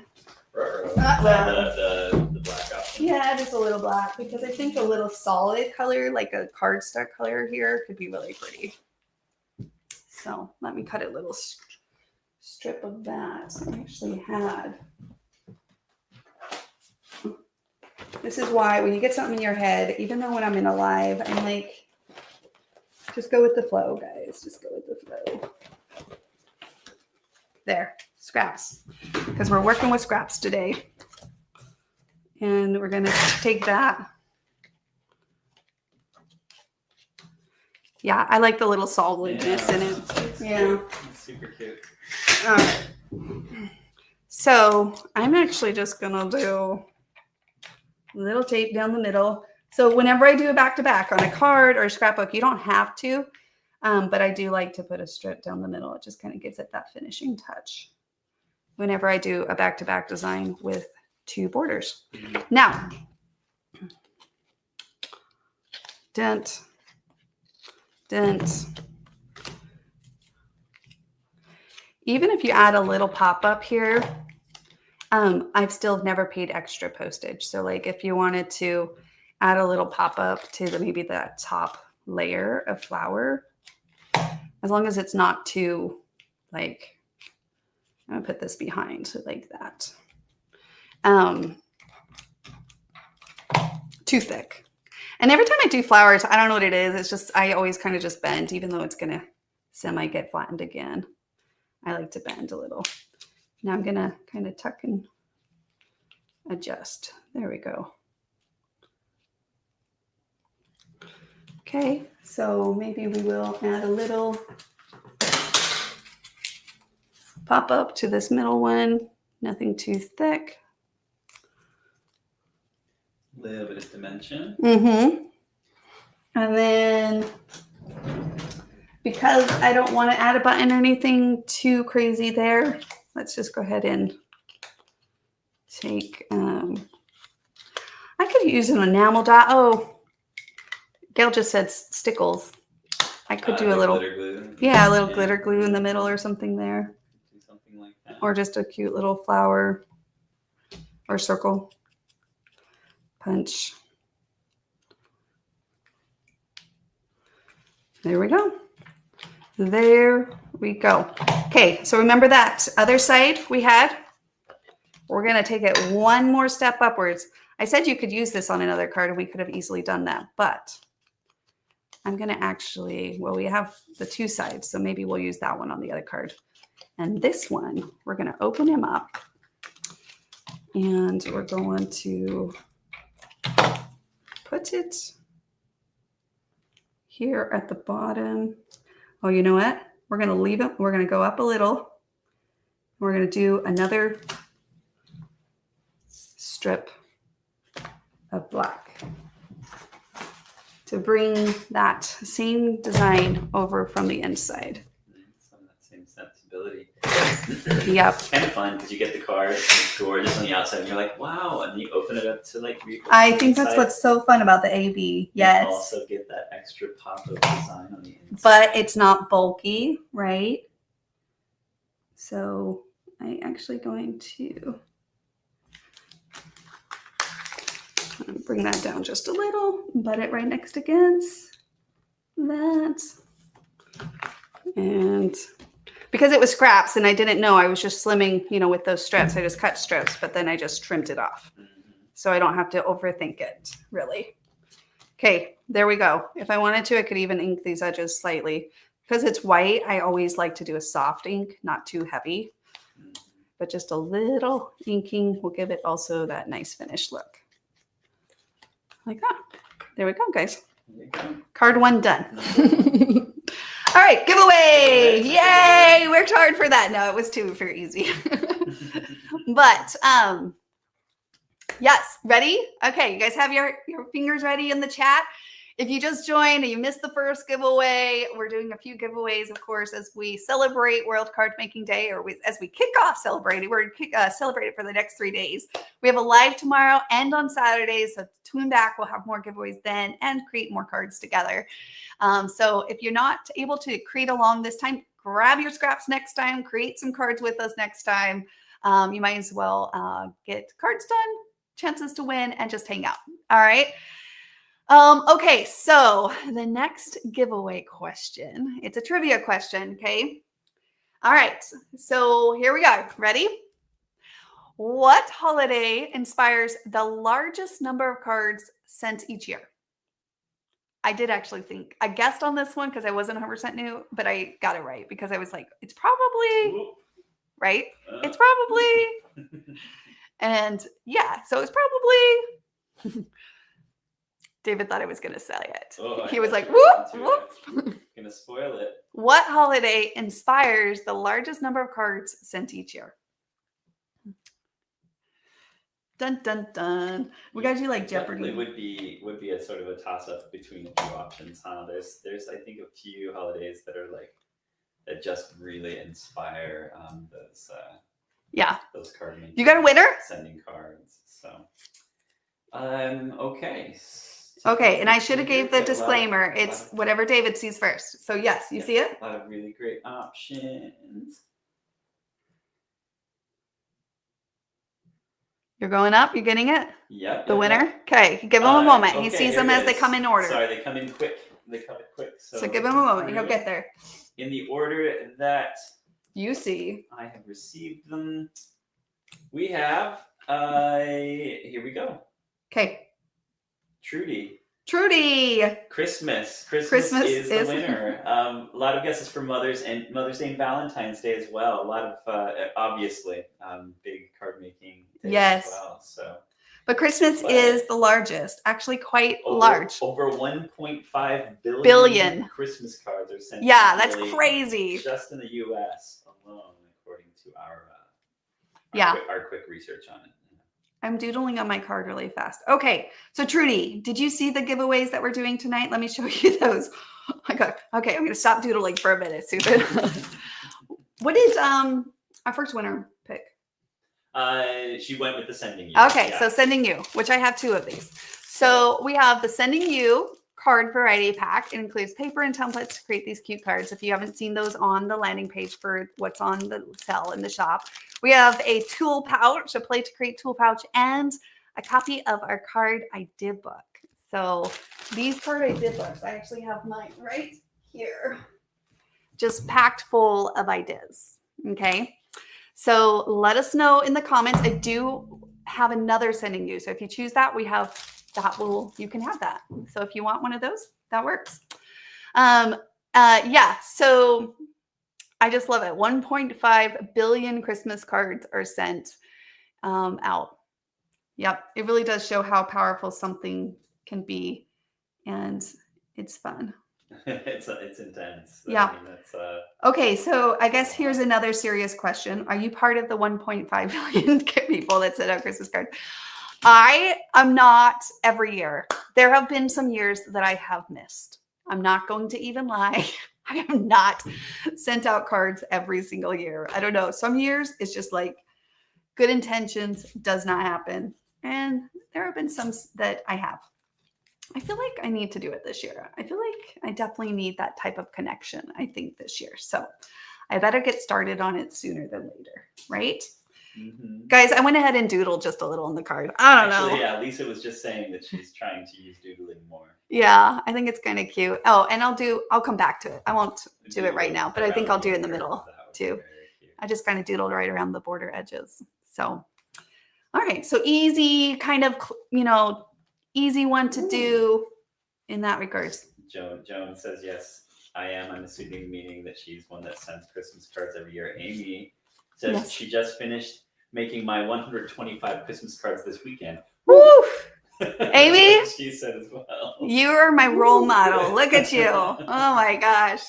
The black option. Yeah, just a little black because I think a little solid color, like a cardstock color here, could be really pretty. So let me cut a little strip of that. I actually had. This is why when you get something in your head, even though when I'm in a live, I'm like, just go with the flow, guys. Just go with the flow. There, scraps, because we're working with scraps today. And we're going to take that. Yeah, I like the little solidness in it. Yeah. It's super cute. All right. So I'm actually just going to do a little tape down the middle. So whenever I do a back-to-back on a card or a scrapbook, you don't have to. But I do like to put a strip down the middle. It just kind of gives it that finishing touch whenever I do a back-to-back design with 2 borders. Now, dent. Even if you add a little pop-up here, I've still never paid extra postage. So like if you wanted to add a little pop-up to maybe that top layer of flower, as long as it's not too, like, I'm gonna put this behind like that. Too thick. And every time I do flowers, I don't know what it is. It's just, I always kind of just bend, even though it's gonna semi get flattened again. I like to bend a little. Now I'm gonna kind of tuck and adjust. There we go. Okay, so maybe we will add a little pop up to this middle one. Nothing too thick. A little bit of dimension. Mm-hmm. And then because I don't want to add a button or anything too crazy there, let's just go ahead and take, I could use an enamel dot. Oh, Gail just said stickles. I could do a little, yeah, a little glitter glue in the middle or something there. Do something like that. Or just a cute little flower or circle punch. There we go. There we go. Okay, so remember that other side we had? We're going to take it one more step upwards. I said you could use this on another card and we could have easily done that, but I'm going to actually, well, we have the 2 sides, so maybe we'll use that one on the other card. And this one, we're going to open him up and we're going to put it here at the bottom. Oh, you know what? we're going to leave it. We're going to go up a little. We're going to do another strip of black to bring that same design over from the inside. Some of that same sensibility. Yep. It's kind of fun because you get the card, it's gorgeous on the outside, and you're like, wow, and then you open it up to like read. I think that's what's so fun about the AB. Yes. You also get that extra pop of design on the inside. But it's not bulky, right? So I'm actually going to bring that down just a little, butt it right next against that. And because it was scraps and I didn't know, I was just slimming, with those strips. I just cut strips, but then I just trimmed it off. So I don't have to overthink it, really. Okay, there we go. If I wanted to, I could even ink these edges slightly. Because it's white, I always like to do a soft ink, not too heavy. But just a little inking will give it also that nice finished look. Like that. There we go, guys. Card 1 done. All right, giveaway. Yay! Worked hard for that. No, it was too easy. But yes, ready? Okay, you guys have your fingers ready in the chat. If you just joined and you missed the first giveaway, we're doing a few giveaways, of course, as we celebrate World Card Making Day, or as we kick off celebrating. We're going to celebrate it for the next 3 days. We have a live tomorrow and on Saturday, so tune back. We'll have more giveaways then and create more cards together. So if you're not able to create along this time, grab your scraps next time, create some cards with us next time. You might as well get cards done, chances to win, and just hang out. All right. Okay, so the next giveaway question, it's a trivia question, okay? All right, so here we go. Ready? What holiday inspires the largest number of cards sent each year? I did actually think, I guessed on this one because I wasn't 100% new, but I got it right because I was like, it's probably, right? It's probably, and yeah, so it's probably... David thought I was going to say it. Oh, he was like, whoop, whoop. Gonna spoil it. What holiday inspires the largest number of cards sent each year? Dun, dun, dun. We got to do like Jeopardy. Would be a sort of a toss-up between two options, huh? There's I think a few holidays that are like, that just really inspire those card makers. You got a winner? Sending cards. So, okay. Okay, and I should have gave the disclaimer. It's whatever David sees first. So yes, you see it? A lot of really great options. You're going up? You getting it? Yep. The winner? Okay, give him a moment. He sees them as they come in order. Sorry, they come in quick. So give him a moment. He'll get there. In the order that you see. I have received them. We have, here we go. Okay. Trudy. Christmas is the winner. A lot of guesses for Mother's Day and Valentine's Day as well. A lot of obviously big card making days as well. So, but Christmas is the largest, actually quite large. Over 1.5 billion Christmas cards are sent. Yeah, that's crazy. Just in the U.S. alone, according to our quick research on it. I'm doodling on my card really fast. Okay, so Trudy, did you see the giveaways that we're doing tonight? Let me show you those. Okay, I'm going to stop doodling for a minute, Susan. What did our first winner pick? She went with the Sending You. Okay, so Sending You, which I have 2 of these. So we have the Sending You card variety pack. It includes paper and templates to create these cute cards. If you haven't seen those on the landing page for what's on the sale in the shop, we have a tool pouch, a play to create tool pouch, and a copy of our card idea book. So these card idea books, I actually have mine right here, just packed full of ideas. Okay. So let us know in the comments. I do have another Sending You. So if you choose that, we have you can have that. So if you want one of those, that works. Yeah, so I just love it. 1.5 billion Christmas cards are sent out. Yep, it really does show how powerful something can be, and it's fun. It's intense. Yeah. I mean, that's okay, so I guess here's another serious question. Are you part of the 1.5 million people that sent out Christmas cards? I am not every year. There have been some years that I have missed. I'm not going to even lie. I have not sent out cards every single year. I don't know. Some years it's just like good intentions does not happen. And there have been some that I have. I feel like I need to do it this year. I feel like I definitely need that type of connection, I think, this year. So I better get started on it sooner than later, right? Mm-hmm. Guys, I went ahead and doodled just a little on the card. I don't know. Yeah, Lisa was just saying that she's trying to use doodling more. Yeah, I think it's kind of cute. Oh, and I'll come back to it. I won't do it right now, but I think I'll do it in the middle too. I just kind of doodled right around the border edges. So, all right. So easy, kind of, easy one to do in that regards. Joan says, yes, I am. I'm assuming, meaning that she's one that sends Christmas cards every year. Amy says yes. She just finished making my 125 Christmas cards this weekend. Woo! Amy? She said as well. You are my role model. Look at you. Oh my gosh.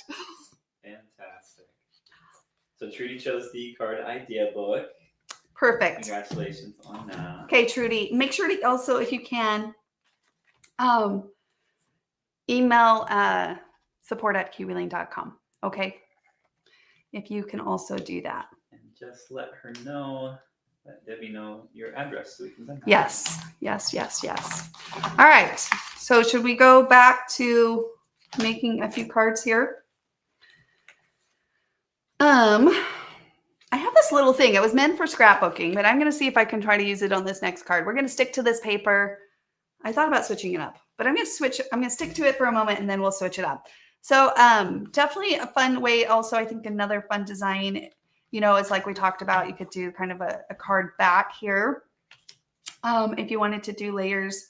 Fantastic. So Trudy chose the card idea book. Perfect. Congratulations on that. Okay, Trudy. Make sure to also, if you can, email support@qwheeling.com. Okay. If you can also do that. And just let her know, let Debbie know your address so we can send that. Yes. All right. So should we go back to making a few cards here? I have this little thing. It was meant for scrapbooking, but I'm going to see if I can try to use it on this next card. We're going to stick to this paper. I thought about switching it up, but I'm going to stick to it for a moment and then we'll switch it up. So definitely a fun way. Also, I think another fun design, is like we talked about, you could do kind of a card back here. If you wanted to do layers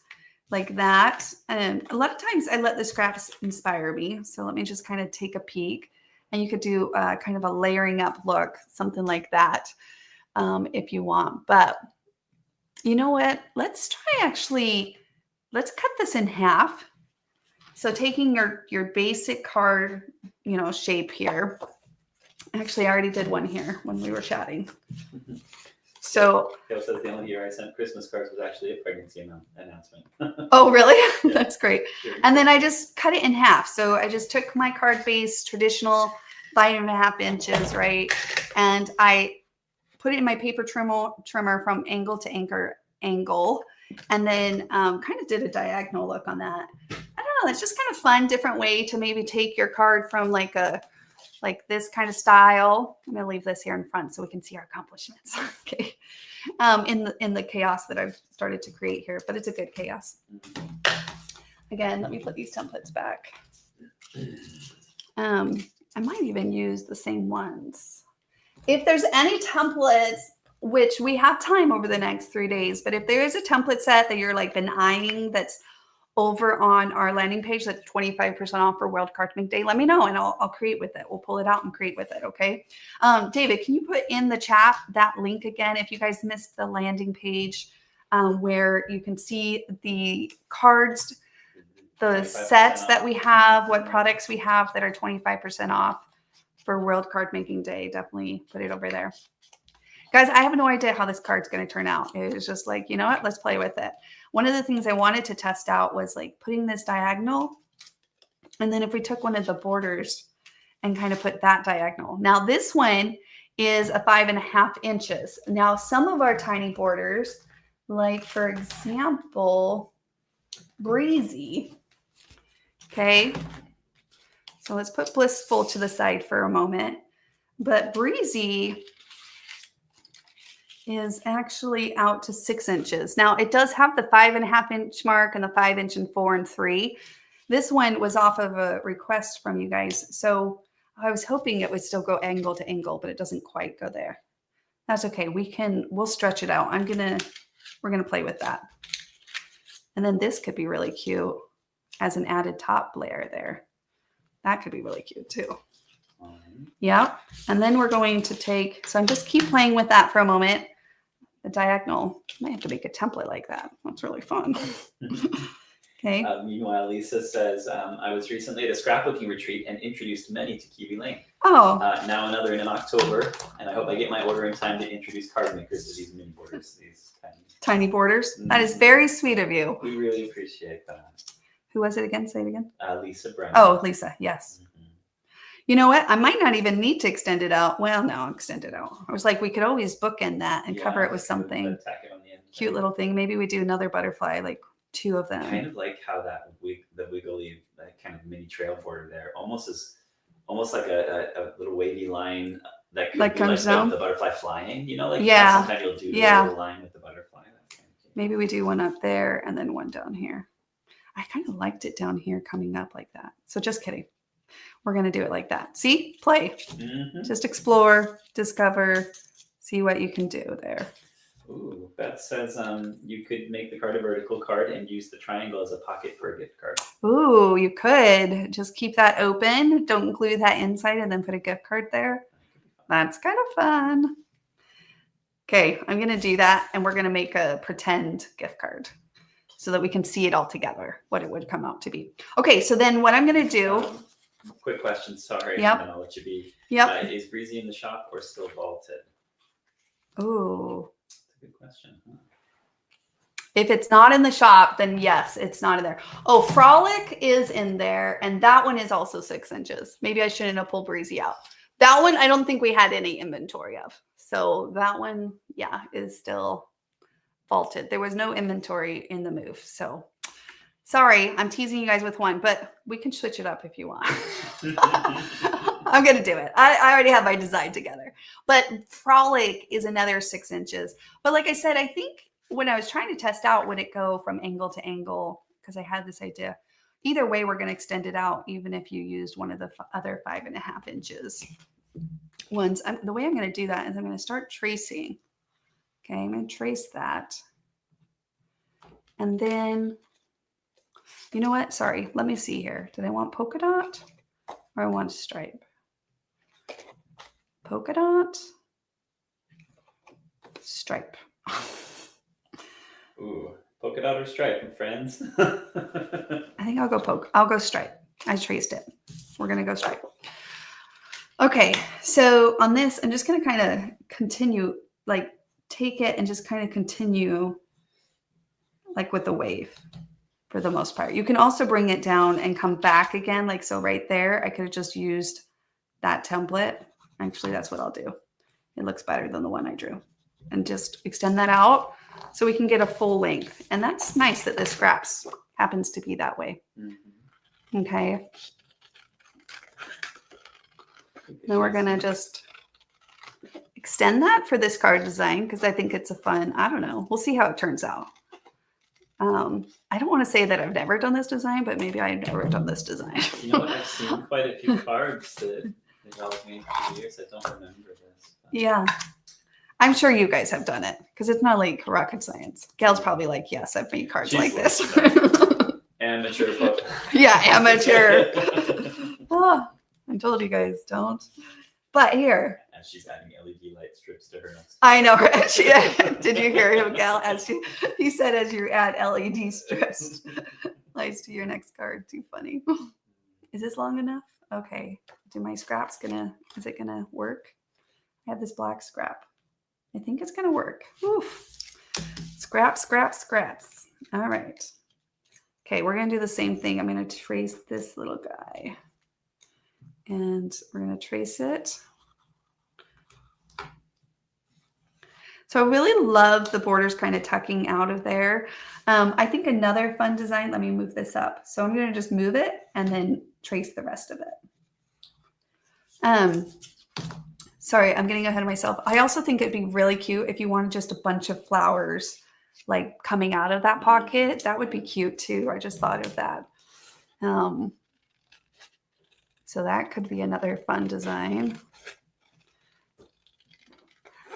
like that. And a lot of times I let the scraps inspire me. So let me just kind of take a peek. And you could do kind of a layering up look, something like that, if you want. But you know what? Let's cut this in half. So taking your basic card, shape here. Actually, I already did one here when we were chatting. Mm-hmm. So Gail says the only year I sent Christmas cards was actually a pregnancy announcement. Oh, really? Yeah. That's great. Sure. And then I just cut it in half. So I just took my card base, traditional 5.5 inches, right? And I put it in my paper trimmer from angle to angle. And then kind of did a diagonal look on that. I don't know. It's just kind of fun, different way to maybe take your card from like this kind of style. I'm going to leave this here in front so we can see our accomplishments. Okay. In the chaos that I've started to create here, but it's a good chaos. Again, let me put these templates back. I might even use the same ones. If there's any templates, which we have time over the next 3 days, but if there is a template set that you're been eyeing that's over on our landing page that's 25% off for World Cardmaking Day, let me know and I'll create with it. We'll pull it out and create with it, okay? David, can you put in the chat that link again if you guys missed the landing page where you can see the cards, the sets that we have, what products we have that are 25% off for World Cardmaking Day. Definitely put it over there. Guys, I have no idea how this card's going to turn out. It was just like, you know what? Let's play with it. One of the things I wanted to test out was putting this diagonal. And then if we took one of the borders and kind of put that diagonal. Now this one is a 5.5 inches. Now some of our tiny borders, like for example, Breezy. Okay. So let's put Blissful to the side for a moment. But Breezy is actually out to 6 inches. Now it does have the 5.5 inch mark and the 5 inch and 4 and 3. This one was off of a request from you guys. So I was hoping it would still go angle to angle, but it doesn't quite go there. That's okay. We'll stretch it out. We're going to play with that. And then this could be really cute as an added top layer there. That could be really cute too. Yeah. And then we're going to so I'm just keep playing with that for a moment. The diagonal, I might have to make a template like that. That's really fun. Okay. Meanwhile, Lisa says, I was recently at a scrapbooking retreat and introduced many to Kiwi Lane. Oh. Now another in October, and I hope I get my order in time to introduce card makers to these mini borders, these tiny borders. Mm-hmm. That is very sweet of you. We really appreciate that. Who was it again? Say it again. Lisa Brown. Oh, Lisa. Yes. Mm-hmm. You know what? I might not even need to extend it out. Well, no, I'll extend it out. I was like, we could always bookend that and cover it with something. Cute little thing. Maybe we do another butterfly, like 2 of them. I kind of like how the wiggly kind of mini trail border there almost like a little wavy line that could be like the butterfly flying, like sometimes you'll do a little line with the butterfly. Maybe we do one up there and then one down here. I kind of liked it down here coming up like that. So just kidding. We're going to do it like that. See? Play. Mm-hmm. Just explore, discover, see what you can do there. Ooh, Beth says you could make the card a vertical card and use the triangle as a pocket for a gift card. Ooh, you could. Just keep that open. Don't glue that inside and then put a gift card there. That's kind of fun. Okay, I'm going to do that, and we're going to make a pretend gift card so that we can see it all together, what it would come out to be. Okay, so then what I'm going to do... quick question, sorry, yep. And then I'll let you be. Yep. Is Breezy in the shop or still vaulted? Ooh. That's a good question. Huh? If it's not in the shop, then yes, it's not in there. Oh, Frolic is in there, and that one is also 6 inches. Maybe I shouldn't have pulled Breezy out. That one, I don't think we had any inventory of. So that one, yeah, is still vaulted. There was no inventory in the move. So sorry, I'm teasing you guys with one, but we can switch it up if you want. I'm going to do it. I already have my design together. But Frolic is another 6 inches. But like I said, I think when I was trying to test out, would it go from angle to angle? Because I had this idea. Either way, we're going to extend it out, even if you used one of the other 5.5 inches ones. The way I'm going to do that is I'm going to start tracing. Okay, I'm going to trace that. And then, you know what? Sorry, let me see here. Did I want polka dot or I want stripe? Polka dot, stripe. Ooh, polka dot or stripe, my friends. I think I'll go stripe. I traced it. We're going to go stripe. Okay, so on this, I'm just going to kind of continue, like take it and just kind of continue like with the wave for the most part. You can also bring it down and come back again. Like, so right there, I could have just used that template. Actually, that's what I'll do. It looks better than the one I drew. And just extend that out so we can get a full length. And that's nice that this scraps happens to be that way. Mm-hmm. Okay. Then we're going to just extend that for this card design because I think it's a fun, I don't know. We'll see how it turns out. I don't want to say that I've never done this design, but maybe I've never done this design. You know what? I've seen quite a few cards that they've made for years. I don't remember this. But... yeah. I'm sure you guys have done it because it's not like rocket science. Gail's probably like, yes, I've made cards like this. Amateur. Folks. Yeah, amateur. Oh, I told you guys don't. But here. And she's adding LED light strips to her next. I know, right? Did you hear him, Gal? He said, as you add LED strips lights to your next card. Too funny. Is this long enough? Okay. Do my scraps is it gonna work? I have this black scrap. I think it's gonna work. Oof. Scraps, scraps, scraps. All right. Okay, we're gonna do the same thing. I'm gonna trace this little guy. And we're gonna trace it. So I really love the borders kind of tucking out of there. I think another fun design, let me move this up. So I'm going to just move it and then trace the rest of it. Sorry, I'm getting ahead of myself. I also think it'd be really cute if you wanted just a bunch of flowers like coming out of that pocket. That would be cute too. I just thought of that. So that could be another fun design.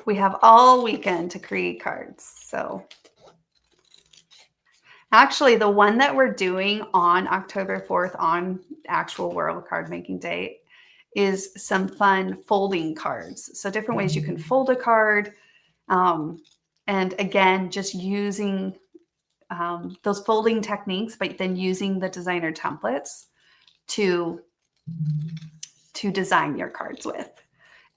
We have all weekend to create cards. So actually the one that we're doing on October 4th on actual World Card Making Day is some fun folding cards. So different ways you can fold a card. And again, just using those folding techniques, but then using the designer templates to design your cards with,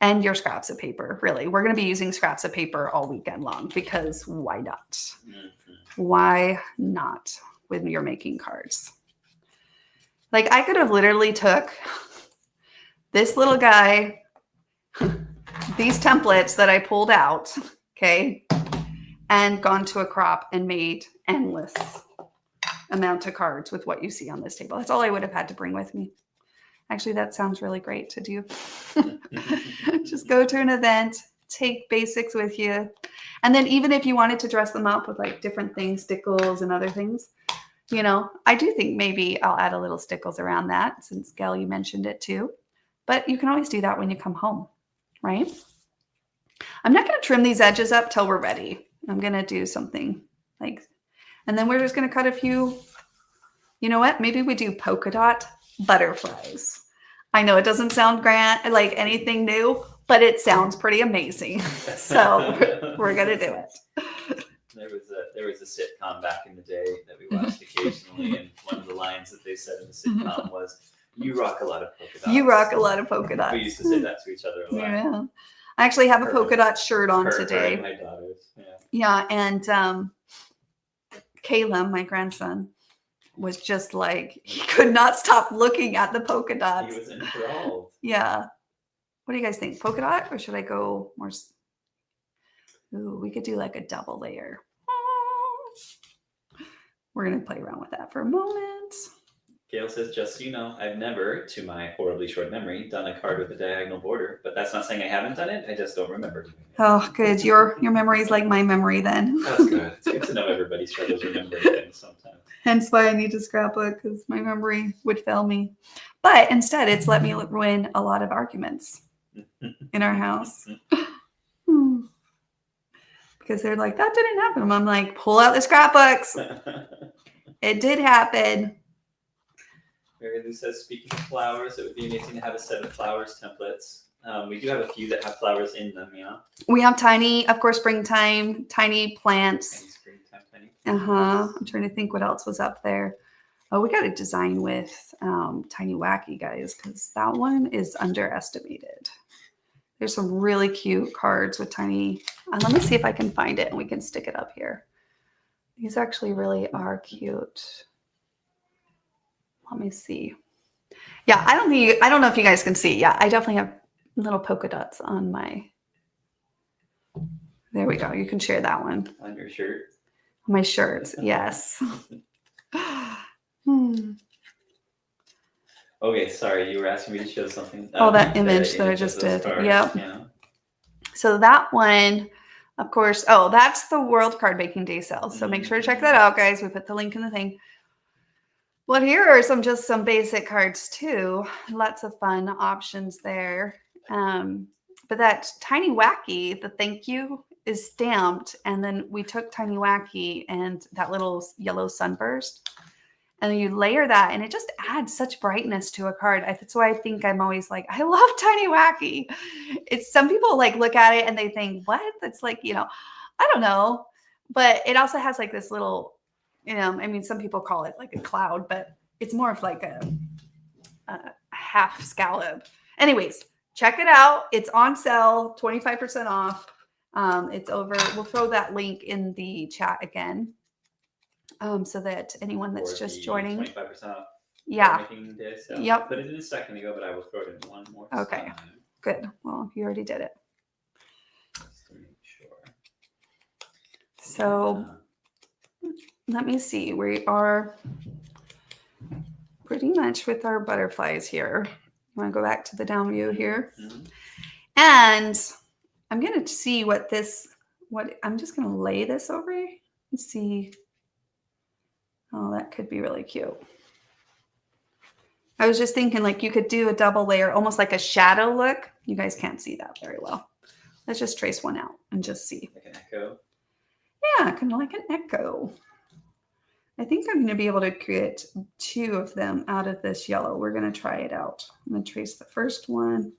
and your scraps of paper. Really, we're going to be using scraps of paper all weekend long, because why not? Mm-hmm. Why not when you're making cards? Like, I could have literally took this little guy, these templates that I pulled out, okay, and gone to a crop and made endless amount of cards with what you see on this table. That's all I would have had to bring with me. Actually, that sounds really great to do. Just go to an event, take basics with you. And then even if you wanted to dress them up with like different things, stickles and other things, you know, I do think maybe I'll add a little stickles around that, since Gail, you mentioned it too. But you can always do that when you come home, right? I'm not going to trim these edges up till we're ready. I'm going to do something like, and then we're just going to cut a few, you know what? Maybe we do polka dot butterflies. I know it doesn't sound grand, like anything new, but it sounds pretty amazing. So we're going to do it. There was a sitcom back in the day that we watched occasionally, and one of the lines that they said in the sitcom was, "You rock a lot of polka dots." You rock a lot of polka dots. We used to say that to each other a lot. Yeah. I actually have a polka dot shirt on today. My daughters. Yeah, and Caleb, my grandson, was just like, he could not stop looking at the polka dots. He was enthralled. Yeah. What do you guys think? Polka dot, or should I go more? Ooh, we could do like a double layer. We're going to play around with that for a moment. Gail says, just so you know, I've never, to my horribly short memory, done a card with a diagonal border, but that's not saying I haven't done it. I just don't remember doing it. Oh, good. Your memory is like my memory then. That's good. It's good to know everybody struggles remembering things sometimes. Hence why I need to scrapbook, because my memory would fail me. But instead, it's let me win a lot of arguments in our house. Because they're like, that didn't happen. And I'm like, pull out the scrapbooks. It did happen. Mary Lou says, speaking of flowers, it would be amazing to have a set of flowers templates. We do have a few that have flowers in them, yeah. We have tiny, of course, springtime, tiny plants. Tiny. I'm trying to think what else was up there. Oh, we got a design with Tiny Wacky, guys, because that one is underestimated. There's some really cute cards with tiny. Let me see if I can find it and we can stick it up here. These actually really are cute. Let me see. Yeah, I don't know if you guys can see. Yeah, I definitely have little polka dots on my. There we go. You can share that one. On your shirt. My shirts, yes. Okay, sorry, you were asking me to show something. Oh, that image that I just did. Yep. Yeah. So that one, of course, that's the World Cardmaking Day sale. So make sure to check that out, guys. We put the link in the thing. Well, here are some basic cards too. Lots of fun options there. But that Tiny Wacky, the thank you, is stamped. And then we took Tiny Wacky and that little yellow sunburst. And you layer that, and it just adds such brightness to a card. That's why I think I'm always like, I love Tiny Wacky. It's some people like look at it and they think, what? That's like, I don't know. But it also has like this little, I mean, some people call it like a cloud, but it's more of like a half scallop. Anyways, check it out. It's on sale, 25% off. It's over. We'll throw that link in the chat again. So that anyone that's just joining. 25% off. Yeah. Day, so yep. Put it in a second ago, but I will throw it in one more Okay. time. Good. Well, you already did it. Just to make sure. So let me see. We are pretty much with our butterflies here. You want to go back to the down view here? Mm-hmm. And I'm going to see I'm just going to lay this over and see. Oh, that could be really cute. I was just thinking like you could do a double layer, almost like a shadow look. You guys can't see that very well. Let's just trace one out and just see. Like an echo? Yeah, kind of like an echo. I think I'm going to be able to create 2 of them out of this yellow. We're going to try it out. I'm going to trace the first one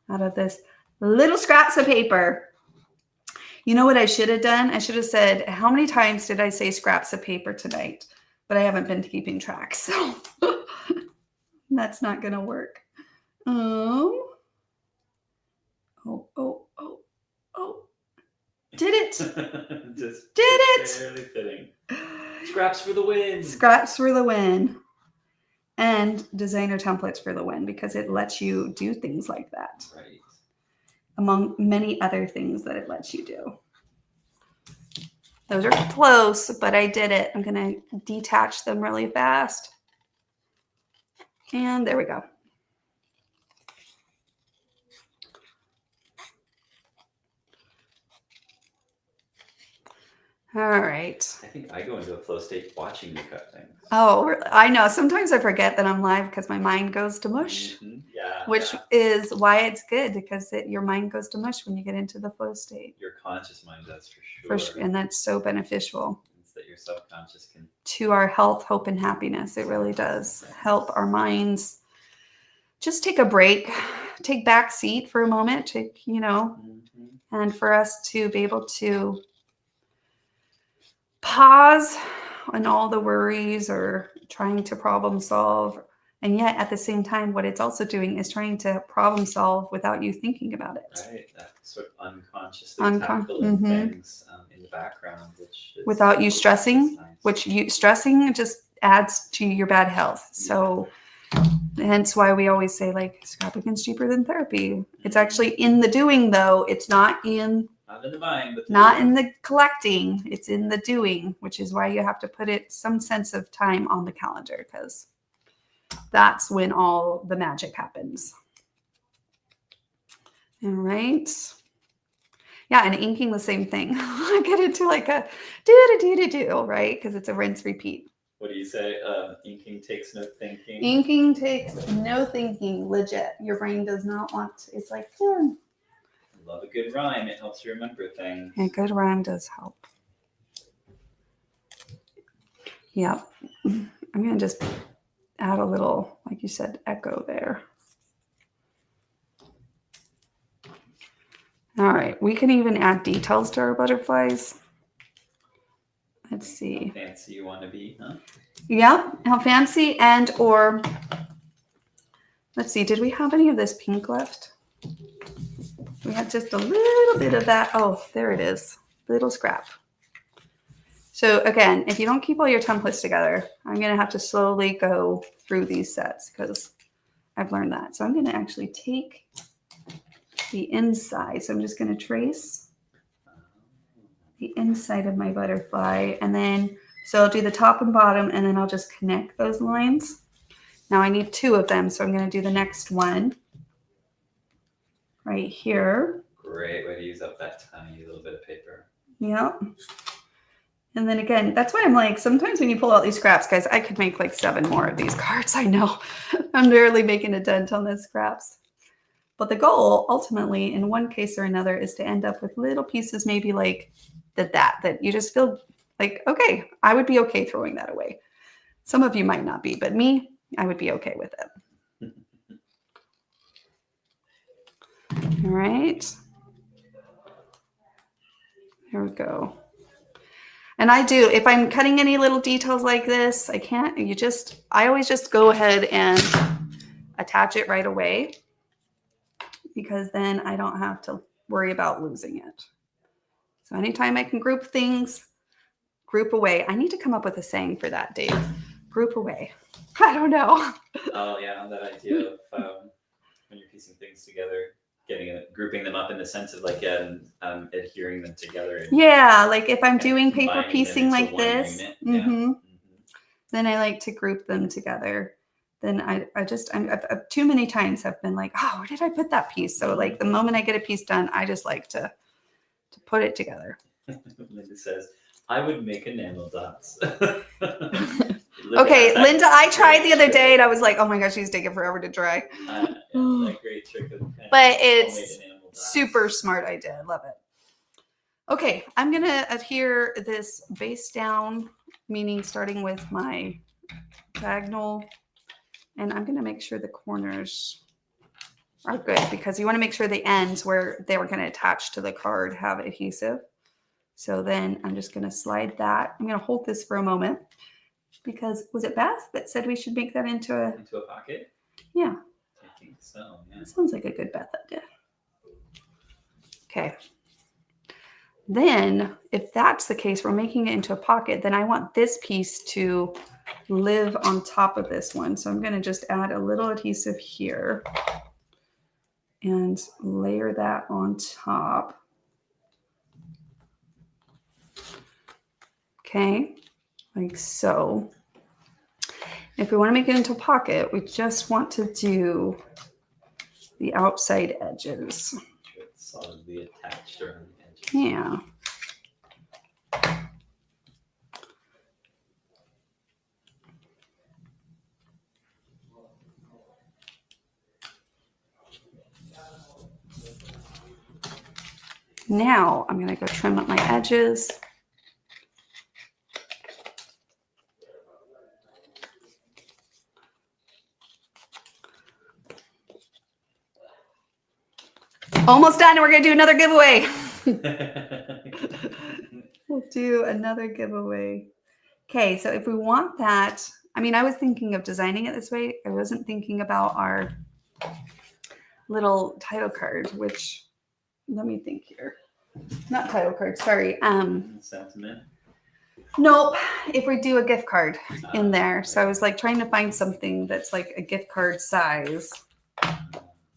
out of this little scraps of paper. You know what I should have done? I should have said, how many times did I say scraps of paper tonight? But I haven't been keeping track, so that's not going to work. Oh. Did it. Just did it. Barely fitting. Scraps for the win. Scraps for the win. And designer templates for the win, because it lets you do things like that. Right. Among many other things that it lets you do. Those are close, but I did it. I'm going to detach them really fast. And there we go. All right. I think I go into a flow state watching you cut things. Oh, I know. Sometimes I forget that I'm live because my mind goes to mush. Mm-hmm. Yeah. Which is why it's good, because your mind goes to mush when you get into the flow state. Your conscious mind does, for sure. And that's so beneficial. It's that your subconscious can. To our health, hope, and happiness. It really does help our minds just take a break, take back seat for a moment, and for us to be able to pause on all the worries or trying to problem solve. And yet at the same time, what it's also doing is trying to problem solve without you thinking about it. Right. That sort of unconsciously tackling things in the background, which is without you stressing, nice. Stressing just adds to your bad health. So hence why we always say, like, scrapping's cheaper than therapy. It's actually in the doing, though. It's not in the buying, but not in the collecting. It's in the doing, which is why you have to put it some sense of time on the calendar, because that's when all the magic happens. All right. Yeah, and inking, the same thing. I get into like a do, right? Because it's a rinse repeat. What do you say? Inking takes no thinking. Inking takes no thinking. Legit. Your brain does not want. It's like, Love a good rhyme. It helps you remember things. A good rhyme does help. Yep. I'm going to just add a little, like you said, echo there. All right. We can even add details to our butterflies. Let's see. How fancy you want to be, huh? Yeah. How fancy or let's see. Did we have any of this pink left? We had just a little bit of that. Oh, there it is. Little scrap. So again, if you don't keep all your templates together, I'm going to have to slowly go through these sets because I've learned that. So I'm going to actually take the inside. So I'm just going to trace the inside of my butterfly. And then, so I'll do the top and bottom, and then I'll just connect those lines. Now I need 2 of them. So I'm going to do the next one right here. Great way to use up that tiny little bit of paper. Yep. And then again, that's why I'm like, sometimes when you pull out these scraps, guys, I could make like 7 more of these cards. I know I'm barely making a dent on the scraps. But the goal ultimately, in one case or another, is to end up with little pieces, maybe like that you just feel like, okay, I would be okay throwing that away. Some of you might not be, but me, I would be okay with it. All right. Here we go. And I do, if I'm cutting any little details like this, I always just go ahead and attach it right away, because then I don't have to worry about losing it. So anytime I can group things, group away. I need to come up with a saying for that, Dave. Group away. I don't know. Oh yeah, that idea of when you're piecing things together, grouping them up in the sense of like adhering them together. Yeah, like if I'm doing paper piecing like this, then I like to group them together. Then I've too many times have been like, oh, where did I put that piece? So like the moment I get a piece done, I just like to put it together. Linda says, I would make enamel dots. Okay, Linda, I tried the other day and I was like, oh my gosh, she's taking forever to dry. That great trick of but it's super smart idea. I love it. Okay, I'm going to adhere this base down, meaning starting with my diagonal. And I'm going to make sure the corners are good, because you want to make sure the ends where they were going to attach to the card have adhesive. So then I'm just going to slide that. I'm going to hold this for a moment because was it Beth that said we should make that into a pocket? Yeah. I think so. Yeah. That sounds like a good Beth idea. Okay. Then if that's the case, we're making it into a pocket, then I want this piece to live on top of this one. So I'm going to just add a little adhesive here and layer that on top. Okay, like so. If we want to make it into a pocket, we just want to do the outside edges. It's solidly attached around the edges. Yeah. Now I'm going to go trim up my edges. Almost done. We're going to do another giveaway. We'll do another giveaway. Okay, so if we want that, I mean, I was thinking of designing it this way. I wasn't thinking about our little title card, which, let me think here. Not title card, sorry. Sentiment. Nope. If we do a gift card in there. So I was like trying to find something that's like a gift card size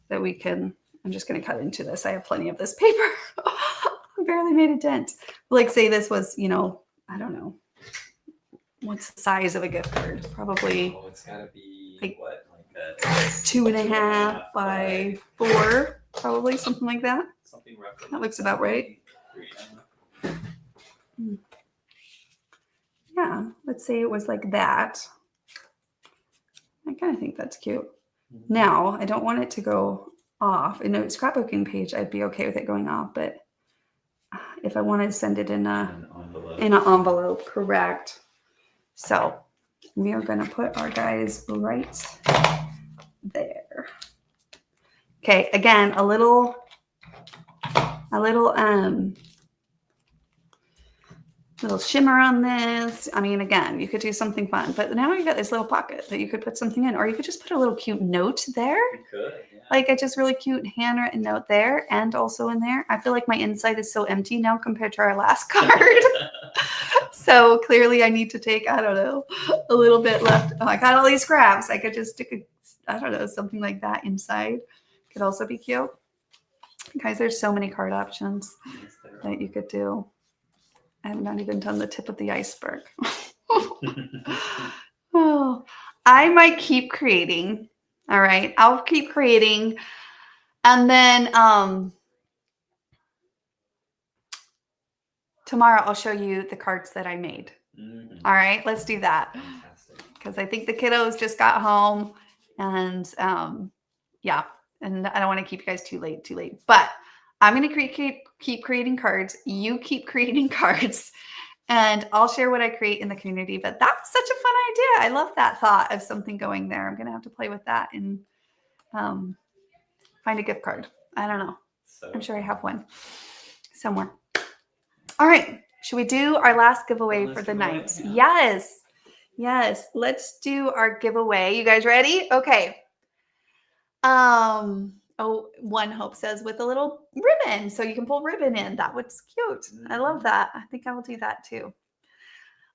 that we can, I'm just going to cut into this. I have plenty of this paper. I barely made a dent. Like say this was, you know, I don't know. What's the size of a gift card? Probably. Oh, it's gotta be like, what, like a 2.5 by 4, probably something like that. Something roughly. That looks about right. Yeah, let's say it was like that. I kind of think that's cute. Mm-hmm. Now, I don't want it to go off. In a scrapbooking page, I'd be okay with it going off, but if I wanted to send it in an envelope, correct. So we are going to put our guys right there. Okay, again, a little shimmer on this. I mean, again, you could do something fun, but now you got this little pocket that you could put something in, or you could just put a little cute note there. You could, yeah. Like a just really cute handwritten note there and also in there. I feel like my inside is so empty now compared to our last card. So clearly I need to take, I don't know, a little bit left. Oh, I got all these scraps. I could just stick I don't know, something like that inside. Could also be cute. Guys, there's so many card options that you could do. I have not even done the tip of the iceberg. Oh, I might keep creating. All right, I'll keep creating. And then tomorrow I'll show you the cards that I made. Mm-hmm. All right, let's do that. Because I think the kiddos just got home. And yeah, and I don't want to keep you guys too late. But I'm going to keep creating cards. You keep creating cards. And I'll share what I create in the community. But that's such a fun idea. I love that thought of something going there. I'm going to have to play with that and find a gift card. I don't know. I'm sure I have one somewhere. All right. Should we do our last giveaway for the night? Yeah. Yes. Let's do our giveaway. You guys ready? Okay. Oh, One Hope says with a little ribbon, so you can pull ribbon in. That was cute. I love that. I think I will do that too.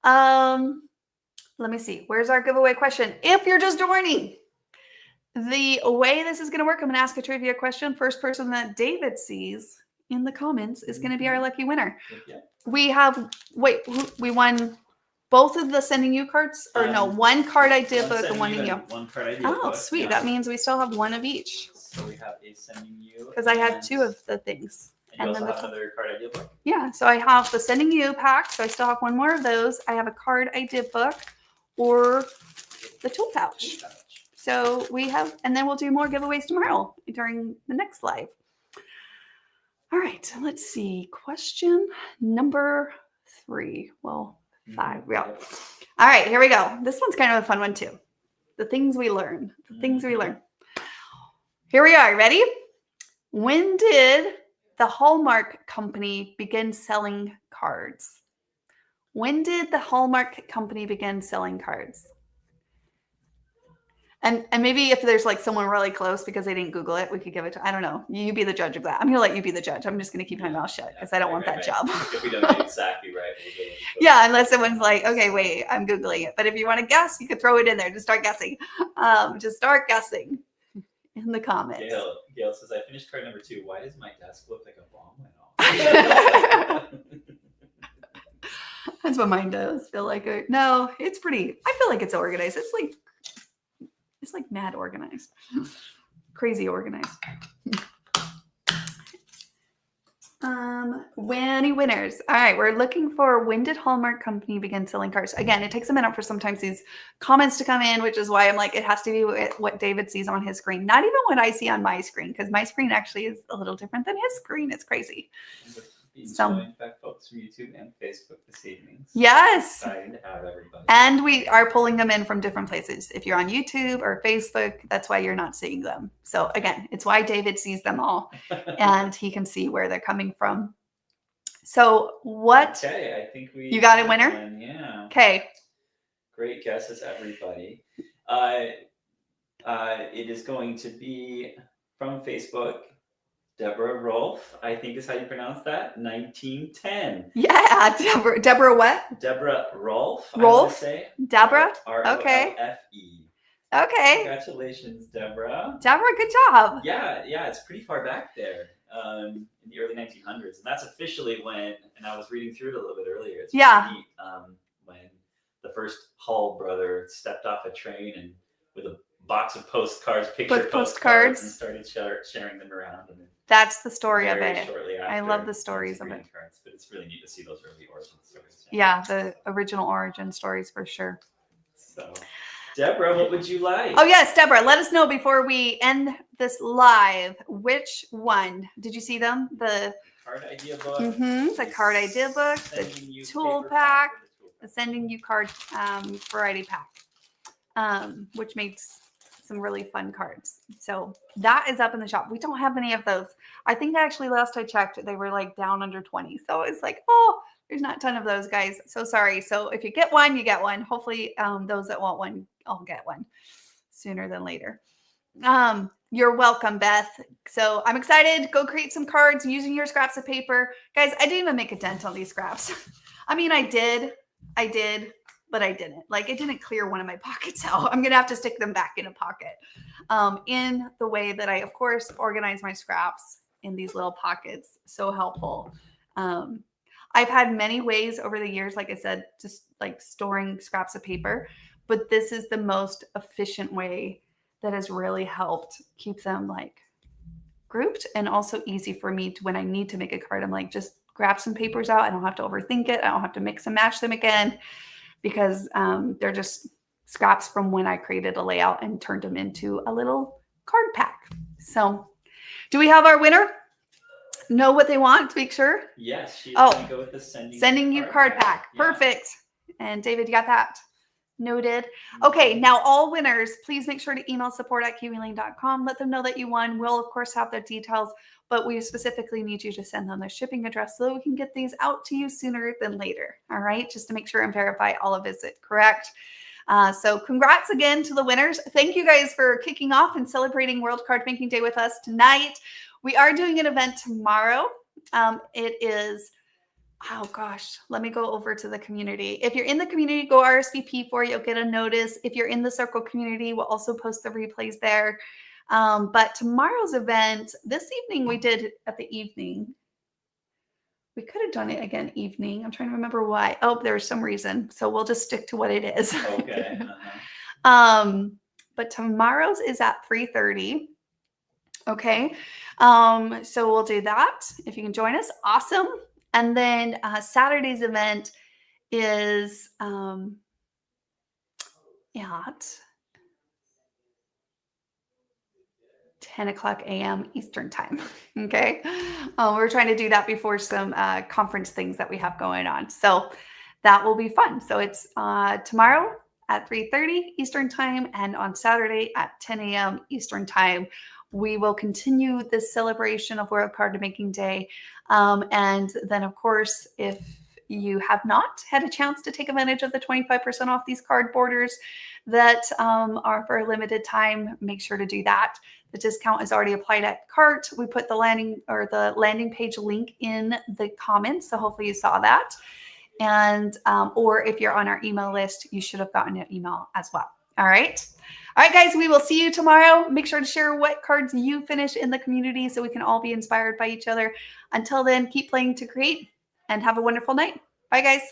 Let me see. Where's our giveaway question? If you're just joining, the way this is going to work, I'm going to ask a trivia question. First person that David sees in the comments is going to be our lucky winner. Yeah. We won both of the sending you cards, or no, one card I did book and one in you. One card I did. Oh, sweet. Yeah. That means we still have one of each. So we have a sending you. Because I had 2 of the things. And you also have another card idea book? Yeah. So I have the sending you pack. So I still have one more of those. I have a card idea book or the tool pouch. So we have, and then we'll do more giveaways tomorrow during the next live. All right. Let's see. Question number 3. Well, 5. Yeah. All right. Here we go. This one's kind of a fun one too. The things we learn. The things we learn. Here we are. Ready? When did the Hallmark Company begin selling cards? When did the Hallmark Company begin selling cards? And maybe if there's like someone really close because they didn't Google it, we could give it to, I don't know. You be the judge of that. I'm going to let you be the judge. I'm just going to keep my mouth shut because I don't want that job. If we don't get exactly right. Yeah, unless someone's like, okay, wait, I'm Googling it. But if you want to guess, you could throw it in there. Just start guessing. Just start guessing in the comments. Gail says, I finished card number 2. Why does my desk look like a bomb went off? That's what mine does. Feel like it. No, it's pretty. I feel like it's organized. It's like mad organized, crazy organized. Any winners? All right, we're looking for when did Hallmark Company begin selling cards? Again, it takes a minute for sometimes these comments to come in, which is why I'm like, it has to be what David sees on his screen, not even what I see on my screen, because my screen actually is a little different than his screen. It's crazy. In fact, folks from YouTube and Facebook this evening. So yes. Excited to have everybody. And we are pulling them in from different places. If you're on YouTube or Facebook, that's why you're not seeing them. So again, it's why David sees them all and he can see where they're coming from. So what? Okay, I think you got a winner? Yeah. Okay. Great guesses, everybody. It is going to be from Facebook. Deborah Rolfe, I think is how you pronounce that. 1910. Yeah, Deborah what? Deborah Rolfe. Rolfe? Deborah? Okay. R-O-L-F-E. Okay. Congratulations, Deborah. Deborah, good job. Yeah, it's pretty far back there in the early 1900s. And that's officially when, and I was reading through it a little bit earlier. It's really neat, when the first Hull brother stepped off a train and with a box of postcards, postcards, and started sharing them around. And that's the story of it. After, I love the stories of it. Cards, but it's really neat to see those early origin stories. Yeah, the original origin stories for sure. So, Deborah, what would you like? Oh, yes, Deborah, let us know before we end this live. Which one? Did you see them? The card idea book. The card idea book, the tool pack, the sending you card variety pack, which makes some really fun cards. So that is up in the shop. We don't have any of those. I think actually last I checked, they were like down under 20. So it's like, oh, there's not a ton of those, guys. So sorry. So if you get one, you get one. Hopefully those that want one, I'll get one sooner than later. You're welcome, Beth. So I'm excited. Go create some cards using your scraps of paper. Guys, I didn't even make a dent on these scraps. I mean, I did, but I didn't. Like, it didn't clear one of my pockets out. I'm going to have to stick them back in a pocket in the way that I, of course, organize my scraps in these little pockets. So helpful. I've had many ways over the years, like I said, just like storing scraps of paper, but this is the most efficient way that has really helped keep them like grouped and also easy for me to, when I need to make a card, I'm like, just grab some papers out. I don't have to overthink it. I don't have to mix and match them again because they're just scraps from when I created a layout and turned them into a little card pack. So do we have our winner? Know what they want to make sure? Yes. She's going to go with the sending you card pack. Yeah. Perfect. And David, you got that? Noted. Okay, now all winners, please make sure to email support@kiwilane.com. Let them know that you won. We'll, of course, have their details, but we specifically need you to send them their shipping address so that we can get these out to you sooner than later. All right, just to make sure and verify all of it correct. So congrats again to the winners. Thank you guys for kicking off and celebrating World Card Making Day with us tonight. We are doing an event tomorrow. It is... oh gosh, let me go over to the community. If you're in the community, go RSVP for it. You'll get a notice. If you're in the circle community, we'll also post the replays there. But tomorrow's event, this evening we did at the evening. We could have done it again evening. I'm trying to remember why. Oh, there was some reason. So we'll just stick to what it is. Okay. But tomorrow's is at 3:30. Okay. So we'll do that. If you can join us, awesome. And then Saturday's event is at 10 o'clock a.m. Eastern time. Okay. We're trying to do that before some conference things that we have going on. So that will be fun. So it's tomorrow at 3:30 Eastern time and on Saturday at 10 a.m. Eastern time. we will continue this celebration of World Card Making Day. And then, of course, if you have not had a chance to take advantage of the 25% off these card borders that are for a limited time, make sure to do that. The discount is already applied at cart. We put the landing page link in the comments, so hopefully you saw that. And or if you're on our email list, you should have gotten an email as well. All right. All right, guys, we will see you tomorrow. Make sure to share what cards you finish in the community so we can all be inspired by each other. Until then, keep playing to create and have a wonderful night. Bye, guys.